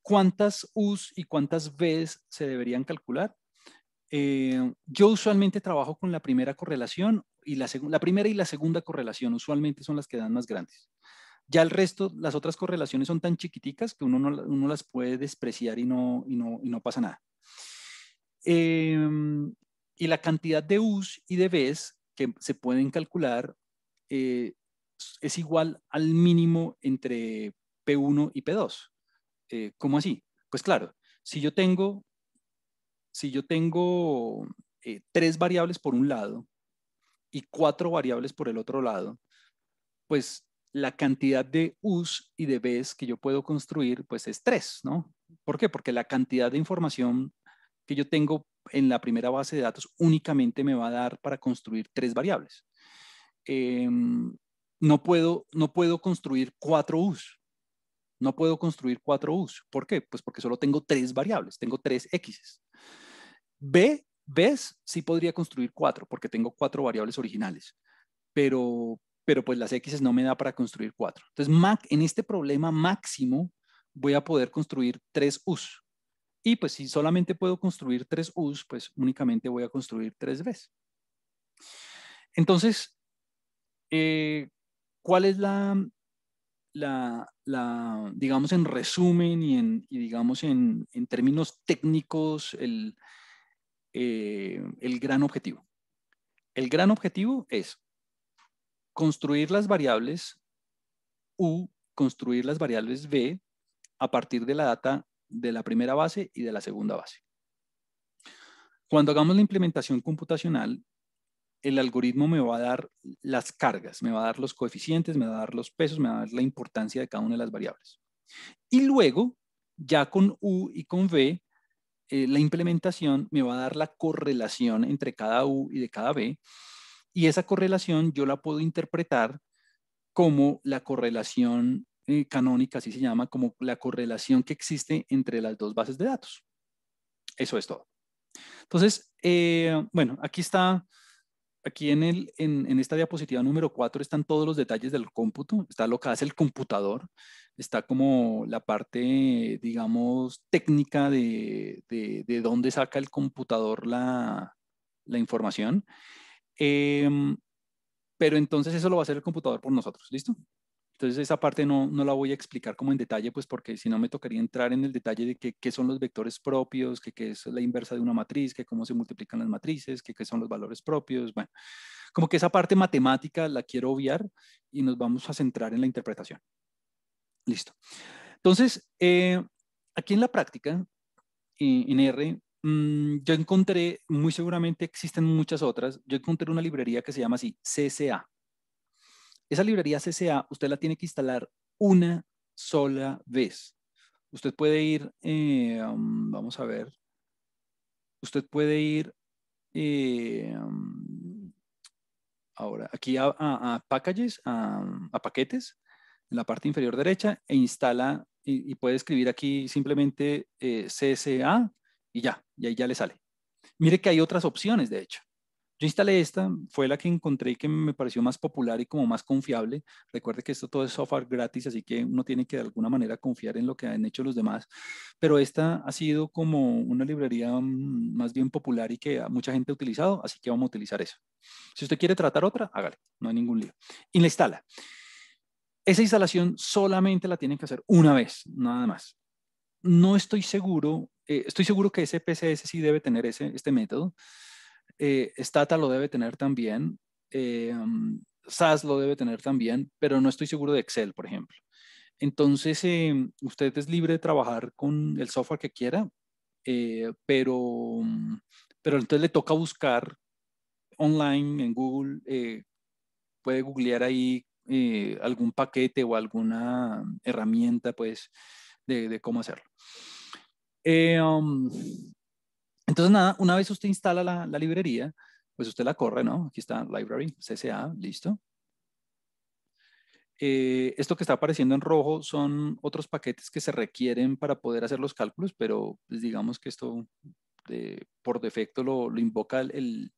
¿Cuántas U's y cuántas B's se deberían calcular? Yo usualmente trabajo con la primera correlación y la primera y la segunda correlación usualmente son las que dan más grandes. Ya el resto, las otras correlaciones son tan chiquiticas que uno las puede despreciar y no pasa nada. Y la cantidad de U's y de B's que se pueden calcular es igual al mínimo entre P1 y P2. ¿Cómo así? Pues claro, si yo tengo 3 variables por un lado y 4 variables por el otro lado, pues la cantidad de U's y de B's que yo puedo construir, pues es 3, ¿no? ¿Por qué? Porque la cantidad de información que yo tengo en la primera base de datos únicamente me va a dar para construir 3 variables. No puedo construir 4 U's. No puedo construir 4 U's. ¿Por qué? Pues porque solo tengo 3 variables, tengo 3 X's. B's sí podría construir 4 porque tengo 4 variables originales, pero pues las X's no me da para construir 4. Entonces, en este problema máximo voy a poder construir 3 U's. Y pues si solamente puedo construir 3 U's, pues únicamente voy a construir 3 B's. Entonces, ¿cuál es digamos en resumen y digamos en términos técnicos, el gran objetivo? El gran objetivo es construir las variables U, construir las variables B a partir de la data de la primera base y de la segunda base. Cuando hagamos la implementación computacional, el algoritmo me va a dar las cargas, me va a dar los coeficientes, me va a dar los pesos, me va a dar la importancia de cada una de las variables. Y luego, ya con U y con V, la implementación me va a dar la correlación entre cada U y de cada V, y esa correlación yo la puedo interpretar como la correlación canónica, así se llama, como la correlación que existe entre las dos bases de datos. Eso es todo. Entonces, bueno, aquí está, aquí en esta diapositiva número 4 están todos los detalles del cómputo, está lo que hace el computador, está como la parte, digamos, técnica de dónde saca el computador la información. Pero entonces eso lo va a hacer el computador por nosotros, ¿listo? Entonces esa parte no la voy a explicar como en detalle, pues porque si no me tocaría entrar en el detalle de qué son los vectores propios, qué es la inversa de una matriz, que cómo se multiplican las matrices, qué son los valores propios. Bueno, como que esa parte matemática la quiero obviar y nos vamos a centrar en la interpretación. Listo. Entonces, aquí en la práctica, en R, yo encontré, muy seguramente existen muchas otras, yo encontré una librería que se llama así, CSA. Esa librería CSA usted la tiene que instalar una sola vez. Usted puede ir, vamos a ver, usted puede ir ahora aquí a packages, a paquetes, en la parte inferior derecha e instala y puede escribir aquí simplemente CSA y ya, y ahí ya le sale. Mire que hay otras opciones, de hecho. Yo instalé esta, fue la que encontré y que me pareció más popular y como más confiable. Recuerde que esto todo es software gratis, así que uno tiene que de alguna manera confiar en lo que han hecho los demás. Pero esta ha sido como una librería más bien popular y que mucha gente ha utilizado, así que vamos a utilizar eso. Si usted quiere tratar otra, hágale, no hay ningún lío. Y la instala. Esa instalación solamente la tienen que hacer una vez, nada más. No estoy seguro, estoy seguro que SPSS sí debe tener este método. Stata lo debe tener también, SAS lo debe tener también, pero no estoy seguro de Excel, por ejemplo. Entonces, usted es libre de trabajar con el software que quiera, pero entonces le toca buscar online en Google, puede googlear ahí algún paquete o alguna herramienta, pues, de cómo hacerlo. Entonces, nada, una vez usted instala la librería, pues usted la corre, ¿no? Aquí está Library, CSA, listo. Esto que está apareciendo en rojo son otros paquetes que se requieren para poder hacer los cálculos, pero pues digamos que esto por defecto lo invoca la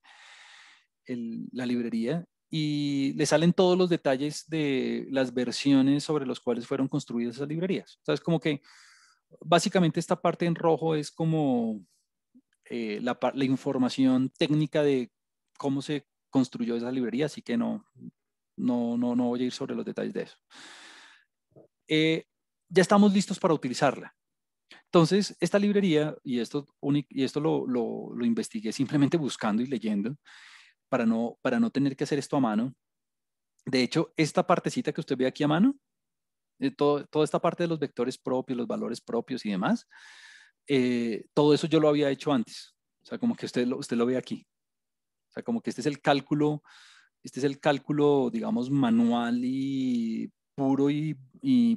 librería y le salen todos los detalles de las versiones sobre los cuales fueron construidas esas librerías. O sea, es como que básicamente esta parte en rojo es como la información técnica de cómo se construyó esa librería, así que no voy a ir sobre los detalles de eso. Ya estamos listos para utilizarla. Entonces, esta librería, y esto lo investigué simplemente buscando y leyendo, para no tener que hacer esto a mano. De hecho, esta partecita que usted ve aquí a mano, toda esta parte de los vectores propios, los valores propios y demás, todo eso yo lo había hecho antes. O sea, como que usted lo ve aquí. O sea, como que este es el cálculo, digamos, manual y puro y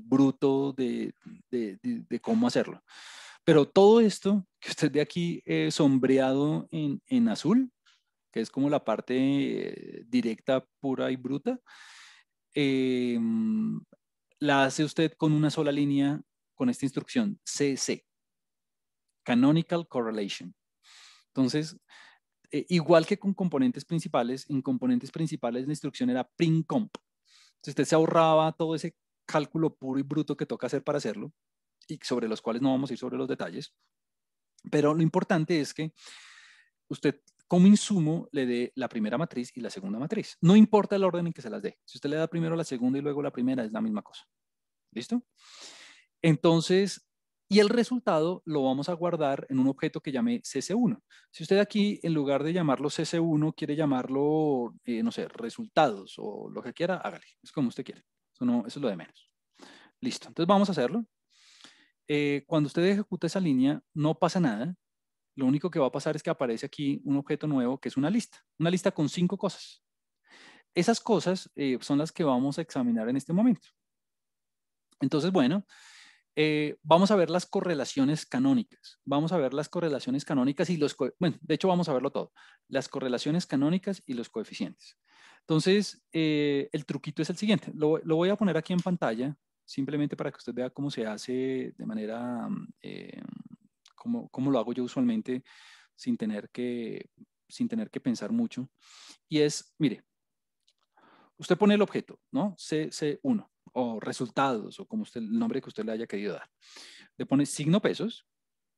bruto de cómo hacerlo. Pero todo esto que usted ve aquí sombreado en azul, que es como la parte directa, pura y bruta, la hace usted con una sola línea, con esta instrucción, CC, Canonical Correlation. Entonces, igual que con componentes principales, en componentes principales la instrucción era printcomp. Entonces usted se ahorraba todo ese cálculo puro y bruto que toca hacer para hacerlo, y sobre los cuales no vamos a ir sobre los detalles. Pero lo importante es que usted como insumo le dé la primera matriz y la segunda matriz. No importa el orden en que se las dé. Si usted le da primero la segunda y luego la primera, es la misma cosa. ¿Listo? Entonces, y el resultado lo vamos a guardar en un objeto que llame CC1. Si usted aquí, en lugar de llamarlo CC1, quiere llamarlo, no sé, resultados o lo que quiera, hágale. Es como usted quiere. Eso es lo de menos. Listo. Entonces vamos a hacerlo. Cuando usted ejecuta esa línea, no pasa nada. lo único que va a pasar es que aparece aquí un objeto nuevo que es una lista con 5 cosas. Esas cosas son las que vamos a examinar en este momento. Entonces, bueno, vamos a ver las correlaciones canónicas. Vamos a ver las correlaciones canónicas y bueno, de hecho vamos a verlo todo. Las correlaciones canónicas y los coeficientes. Entonces, el truquito es el siguiente. Lo voy a poner aquí en pantalla, simplemente para que usted vea cómo se hace de manera, cómo lo hago yo usualmente sin tener que pensar mucho. Y es, mire, usted pone el objeto, ¿no? CC1 o resultados o como usted, el nombre que usted le haya querido dar. Le pone signo pesos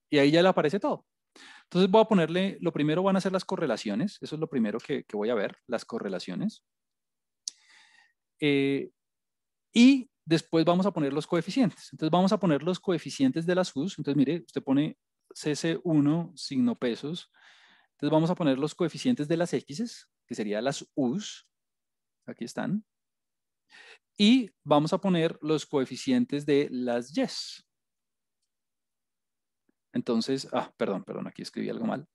y ahí ya le aparece todo. Entonces voy a ponerle, lo primero van a ser las correlaciones, eso es lo primero que voy a ver, las correlaciones. Y después vamos a poner los coeficientes. Entonces vamos a poner los coeficientes de las U's. Entonces mire, usted pone CC1 signo pesos. Entonces vamos a poner los coeficientes de las X's, que serían las U's. Aquí están. Y vamos a poner los coeficientes de las Y's. Entonces, perdón, aquí escribí algo mal.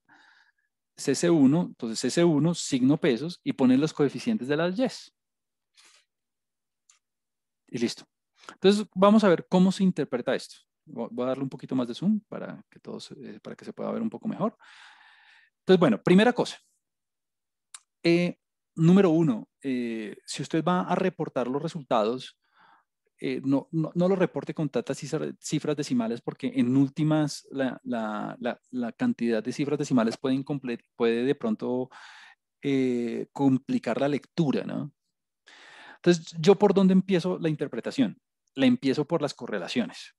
CC1, entonces CC1, signo pesos, y ponen los coeficientes de las Y's. Y listo. Entonces, vamos a ver cómo se interpreta esto. Voy a darle un poquito más de zoom para que se pueda ver un poco mejor. Entonces, bueno, primera cosa. Número 1, si usted va a reportar los resultados, no lo reporte con tantas cifras decimales porque en últimas la cantidad de cifras decimales puede de pronto complicar la lectura, ¿no? Entonces, ¿yo por dónde empiezo la interpretación? La empiezo por las correlaciones.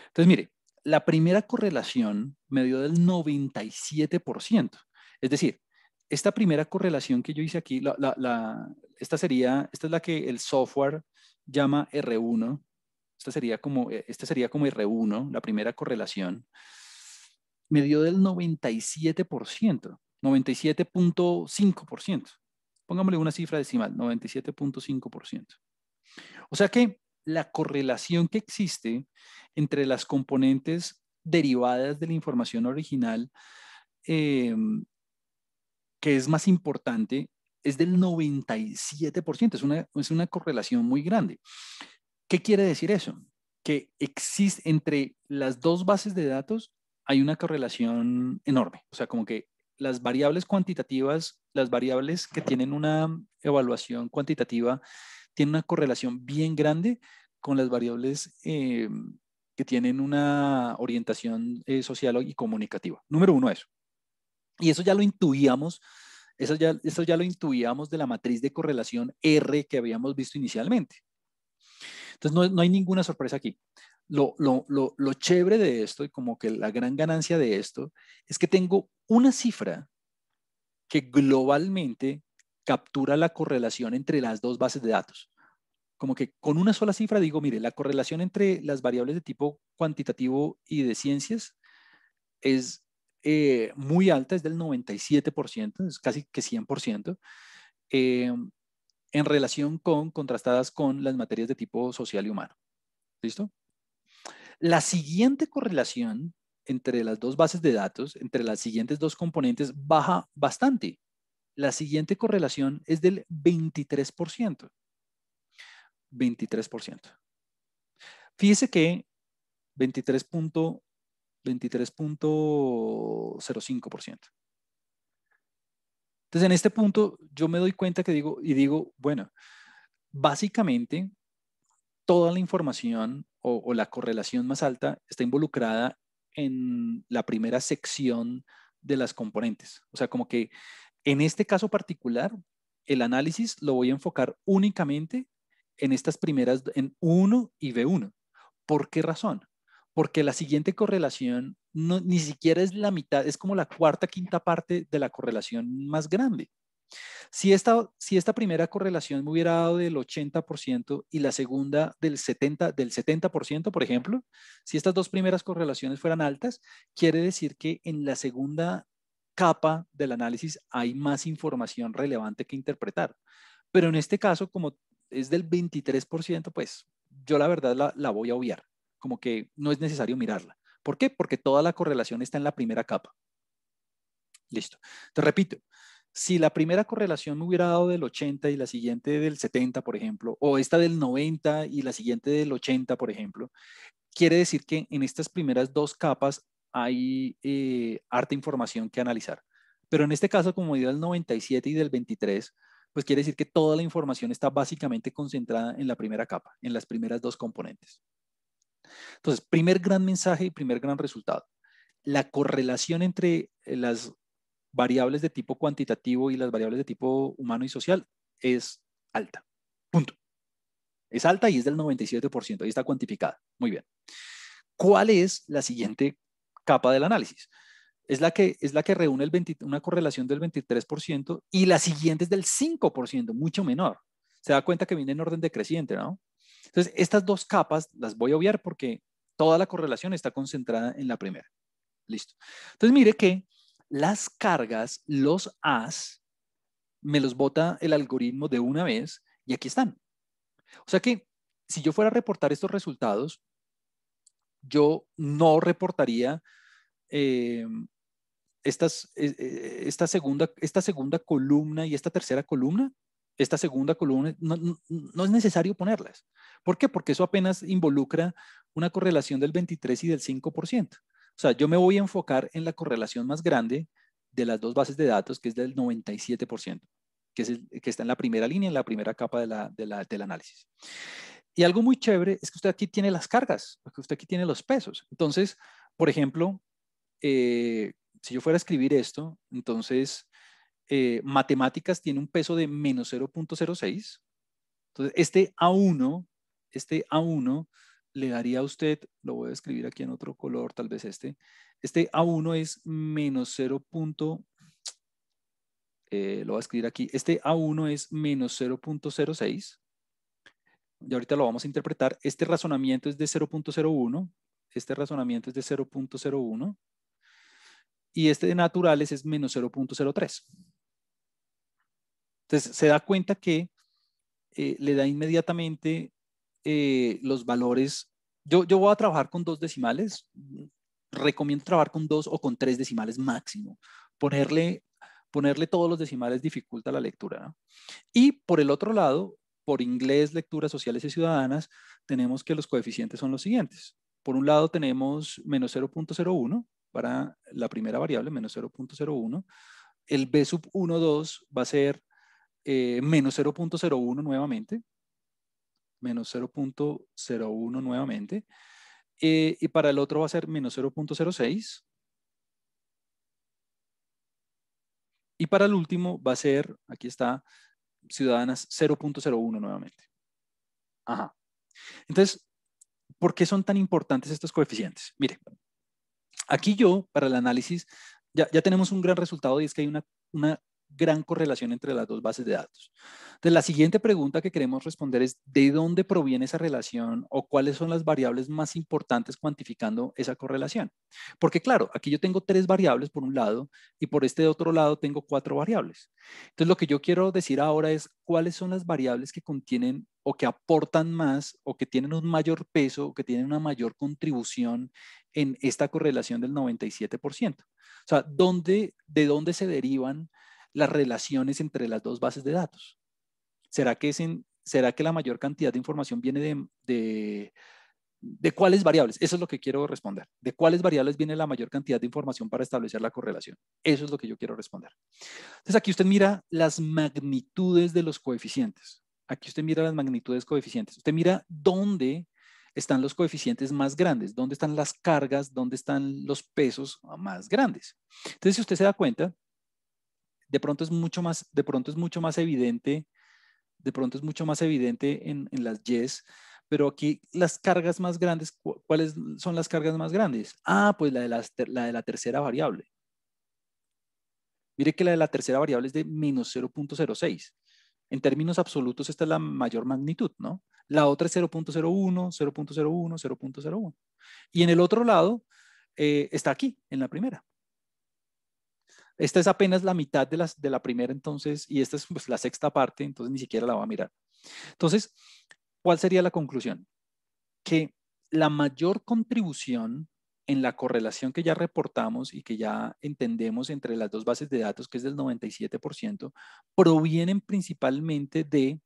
Entonces, mire, la primera correlación me dio del 97%. Es decir, esta primera correlación que yo hice aquí, esta es la que el software llama R1. Esta sería como R1, la primera correlación. Me dio del 97%, 97.5%. Pongámosle una cifra decimal, 97.5%. O sea que la correlación que existe entre las componentes derivadas de la información original, que es más importante, es del 97%. Es una correlación muy grande. ¿Qué quiere decir eso? Que existe entre las dos bases de datos hay una correlación enorme. O sea, como que las variables cuantitativas, las variables que tienen una evaluación cuantitativa, tienen una correlación bien grande con las variables que tienen una orientación social y comunicativa. Número 1, eso. Y eso ya lo intuíamos, eso ya lo intuíamos de la matriz de correlación R que habíamos visto inicialmente. Entonces no hay ninguna sorpresa aquí. Lo chévere de esto y como que la gran ganancia de esto es que tengo una cifra que globalmente captura la correlación entre las dos bases de datos. Como que con una sola cifra digo, mire, la correlación entre las variables de tipo cuantitativo y de ciencias es muy alta, es del 97%, es casi que 100%, en relación contrastadas con las materias de tipo social y humano. ¿Listo? La siguiente correlación entre las dos bases de datos, entre las siguientes dos componentes, baja bastante. La siguiente correlación es del 23%. 23%. Fíjese que 23.05%. Entonces, en este punto, yo me doy cuenta que digo, bueno, básicamente, toda la información o la correlación más alta está involucrada en la primera sección de las componentes. O sea, como que en este caso particular, el análisis lo voy a enfocar únicamente en estas primeras, en 1 y B1. ¿Por qué razón? Porque la siguiente correlación ni siquiera es la mitad, es como la cuarta, quinta parte de la correlación más grande. Si esta primera correlación me hubiera dado del 80% y la segunda del 70%, por ejemplo, si estas dos primeras correlaciones fueran altas, quiere decir que en la segunda capa del análisis hay más información relevante que interpretar. Pero en este caso, como es del 23%, pues yo la verdad la voy a obviar, como que no es necesario mirarla. ¿Por qué? Porque toda la correlación está en la primera capa. Listo. Te repito, si la primera correlación me hubiera dado del 80 y la siguiente del 70, por ejemplo, o esta del 90 y la siguiente del 80, por ejemplo, quiere decir que en estas primeras dos capas hay harta información que analizar. Pero en este caso, como dio del 97 y del 23, pues quiere decir que toda la información está básicamente concentrada en la primera capa, en las primeras dos componentes. Entonces, primer gran mensaje y primer gran resultado. La correlación entre las variables de tipo cuantitativo y las variables de tipo humano y social es alta. Punto. Es alta y es del 97%. Ahí está cuantificada. Muy bien. ¿Cuál es la siguiente capa del análisis? Es la que reúne una correlación del 23% y la siguiente es del 5%, mucho menor. Se da cuenta que viene en orden decreciente, ¿no? Entonces, estas dos capas las voy a obviar porque toda la correlación está concentrada en la primera. Listo. Entonces, mire que las cargas, los As, me los bota el algoritmo de una vez y aquí están. O sea que si yo fuera a reportar estos resultados, yo no reportaría esta segunda columna y esta tercera columna. Esta segunda columna no es necesario ponerlas. ¿Por qué? Porque eso apenas involucra una correlación del 23 y del 5%. O sea, yo me voy a enfocar en la correlación más grande de las dos bases de datos, que es del 97%, que está en la primera línea, en la primera capa del análisis. Y algo muy chévere es que usted aquí tiene las cargas, porque usted aquí tiene los pesos. Entonces, por ejemplo, si yo fuera a escribir esto, entonces matemáticas tiene un peso de menos 0.06. Entonces, este A1 le daría a usted, lo voy a escribir aquí en otro color, tal vez este A1 es menos 0. Lo voy a escribir aquí. Este A1 es menos 0.06. Y ahorita lo vamos a interpretar. Este razonamiento es de 0.01. Este razonamiento es de 0.01. Y este de naturales es menos 0.03. Entonces, se da cuenta que le da inmediatamente los valores. Yo voy a trabajar con 2 decimales. Recomiendo trabajar con 2 o con 3 decimales máximo. Ponerle todos los decimales dificulta la lectura, ¿no? Y por el otro lado, por inglés, lecturas sociales y ciudadanas, tenemos que los coeficientes son los siguientes. Por un lado tenemos menos 0.01 para la primera variable, menos 0.01. El B sub 1, 2 va a ser menos 0.01 nuevamente. Menos 0.01 nuevamente. Y para el otro va a ser menos 0.06. Y para el último va a ser, aquí está, ciudadanas 0.01 nuevamente. Ajá. Entonces, ¿por qué son tan importantes estos coeficientes? Mire, aquí yo, para el análisis, ya tenemos un gran resultado y es que hay una gran correlación entre las dos bases de datos. Entonces, la siguiente pregunta que queremos responder es ¿de dónde proviene esa relación o cuáles son las variables más importantes cuantificando esa correlación? Porque claro, aquí yo tengo 3 variables por un lado y por este otro lado tengo 4 variables. Entonces, lo que yo quiero decir ahora es cuáles son las variables que contienen o que aportan más o que tienen un mayor peso o que tienen una mayor contribución en esta correlación del 97%. O sea, ¿de dónde se derivan las relaciones entre las dos bases de datos? ¿Será que la mayor cantidad de información viene de cuáles variables? Eso es lo que quiero responder. ¿De cuáles variables viene la mayor cantidad de información para establecer la correlación? Eso es lo que yo quiero responder. Entonces aquí usted mira las magnitudes de los coeficientes. Aquí usted mira las magnitudes coeficientes. Usted mira dónde están los coeficientes más grandes, dónde están las cargas, dónde están los pesos más grandes. Entonces, si usted se da cuenta, de pronto es mucho más evidente, en las Ys, pero aquí las cargas más grandes, ¿cuáles son las cargas más grandes? Ah, pues la de la tercera variable. Mire que la de la tercera variable es de menos 0.06. En términos absolutos, esta es la mayor magnitud, ¿no? La otra es 0.01, 0.01, 0.01. Y en el otro lado, está aquí, en la primera. Esta es apenas la mitad de la primera, entonces, y esta es pues, la sexta parte, entonces ni siquiera la va a mirar. Entonces, ¿cuál sería la conclusión? Que la mayor contribución en la correlación que ya reportamos y que ya entendemos entre las dos bases de datos, que es del 97%, provienen principalmente de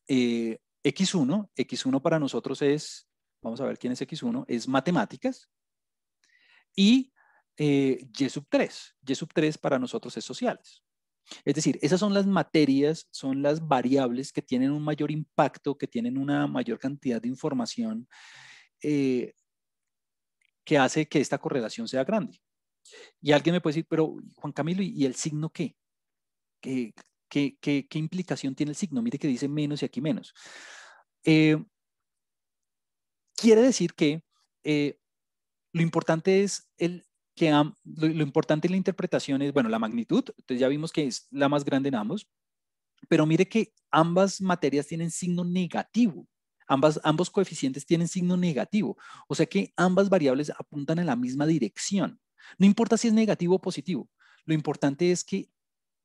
X1. X1 para nosotros es, vamos a ver quién es X1, es matemáticas, y Y sub 3. Y sub 3 para nosotros es sociales. Es decir, esas son las materias, son las variables que tienen un mayor impacto, que tienen una mayor cantidad de información que hace que esta correlación sea grande. Y alguien me puede decir, pero Juan Camilo, ¿y el signo qué? ¿Qué implicación tiene el signo? Mire que dice menos y aquí menos. Quiere decir que lo importante es lo importante en la interpretación es, bueno, la magnitud. Entonces ya vimos que es la más grande en ambos, pero mire que ambas materias tienen signo negativo. Ambos coeficientes tienen signo negativo. O sea que ambas variables apuntan en la misma dirección. No importa si es negativo o positivo. Lo importante es que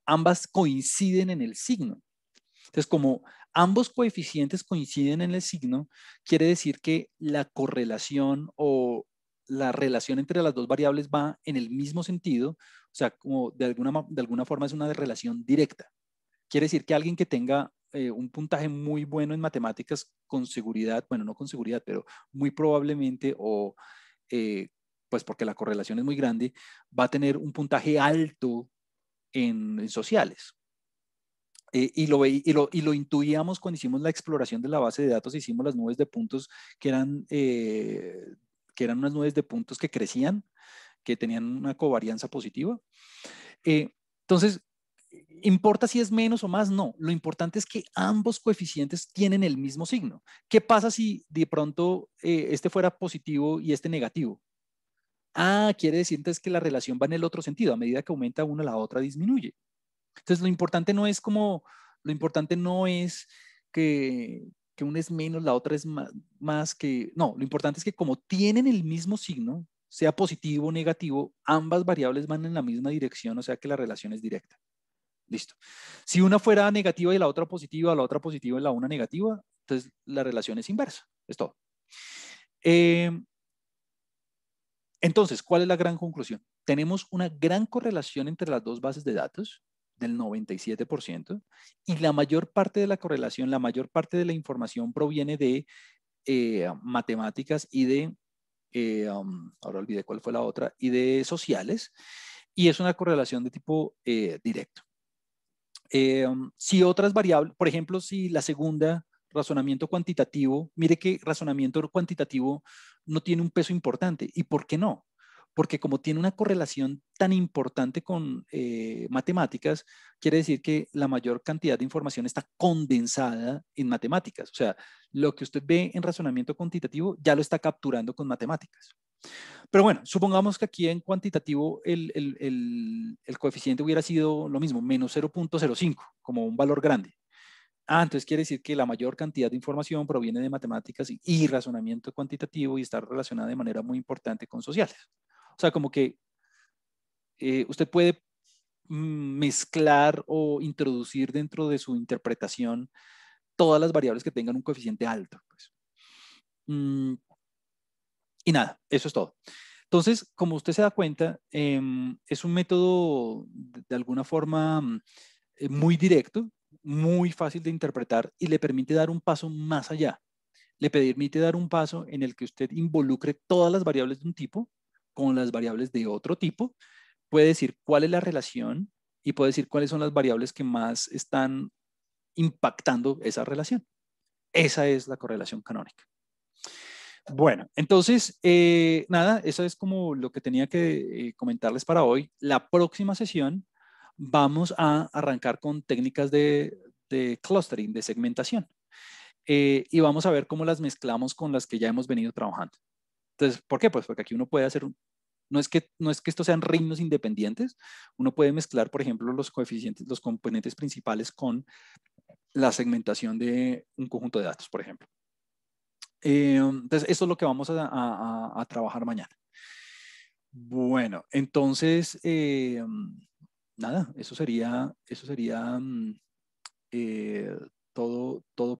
ambas coinciden en el signo. Entonces, como ambos coeficientes coinciden en el signo, quiere decir que la correlación o la relación entre las dos variables va en el mismo sentido, o sea, como de alguna forma es una relación directa. Quiere decir que alguien que tenga un puntaje muy bueno en matemáticas con seguridad, bueno, no con seguridad, pero muy probablemente o pues porque la correlación es muy grande, va a tener un puntaje alto en sociales. Y lo intuíamos cuando hicimos la exploración de la base de datos, hicimos las nubes de puntos que eran unas nubes de puntos que crecían, que tenían una covarianza positiva. Entonces, ¿importa si es menos o más? No, lo importante es que ambos coeficientes tienen el mismo signo. ¿Qué pasa si de pronto este fuera positivo y este negativo? Quiere decir entonces que la relación va en el otro sentido, a medida que aumenta una, la otra disminuye. Entonces, lo importante no es que una es menos, la otra es más que, no, lo importante es que como tienen el mismo signo, sea positivo o negativo, ambas variables van en la misma dirección, o sea que la relación es directa. Listo. Si una fuera negativa y la otra positiva y la una negativa, entonces la relación es inversa. Es todo. Entonces, ¿cuál es la gran conclusión? Tenemos una gran correlación entre las dos bases de datos del 97% y la mayor parte de la correlación, la mayor parte de la información proviene de matemáticas y de, ahora olvidé cuál fue la otra, y de sociales, y es una correlación de tipo directo. Si otras variables, por ejemplo, si la segunda, razonamiento cuantitativo, mire que razonamiento cuantitativo no tiene un peso importante. ¿Y por qué no? Porque como tiene una correlación tan importante con matemáticas, quiere decir que la mayor cantidad de información está condensada en matemáticas. O sea, lo que usted ve en razonamiento cuantitativo ya lo está capturando con matemáticas. Pero bueno, supongamos que aquí en cuantitativo el coeficiente hubiera sido lo mismo, menos 0.05, como un valor grande. Entonces quiere decir que la mayor cantidad de información proviene de matemáticas y razonamiento cuantitativo y está relacionada de manera muy importante con sociales. O sea, como que usted puede mezclar o introducir dentro de su interpretación todas las variables que tengan un coeficiente alto. Pues. Y nada, eso es todo. Entonces, como usted se da cuenta, es un método de alguna forma muy directo, muy fácil de interpretar y le permite dar un paso más allá. Le permite dar un paso en el que usted involucre todas las variables de un tipo con las variables de otro tipo. Puede decir cuál es la relación y puede decir cuáles son las variables que más están impactando esa relación. Esa es la correlación canónica. Bueno, entonces, nada, eso es como lo que tenía que comentarles para hoy. La próxima sesión vamos a arrancar con técnicas de clustering, de segmentación. Y vamos a ver cómo las mezclamos con las que ya hemos venido trabajando. Entonces, ¿por qué? Pues porque aquí uno puede hacer, no es que estos sean reinos independientes, uno puede mezclar, por ejemplo, los coeficientes, los componentes principales con la segmentación de un conjunto de datos, por ejemplo. Entonces, esto es lo que vamos a trabajar mañana. Bueno, entonces, nada, eso sería todo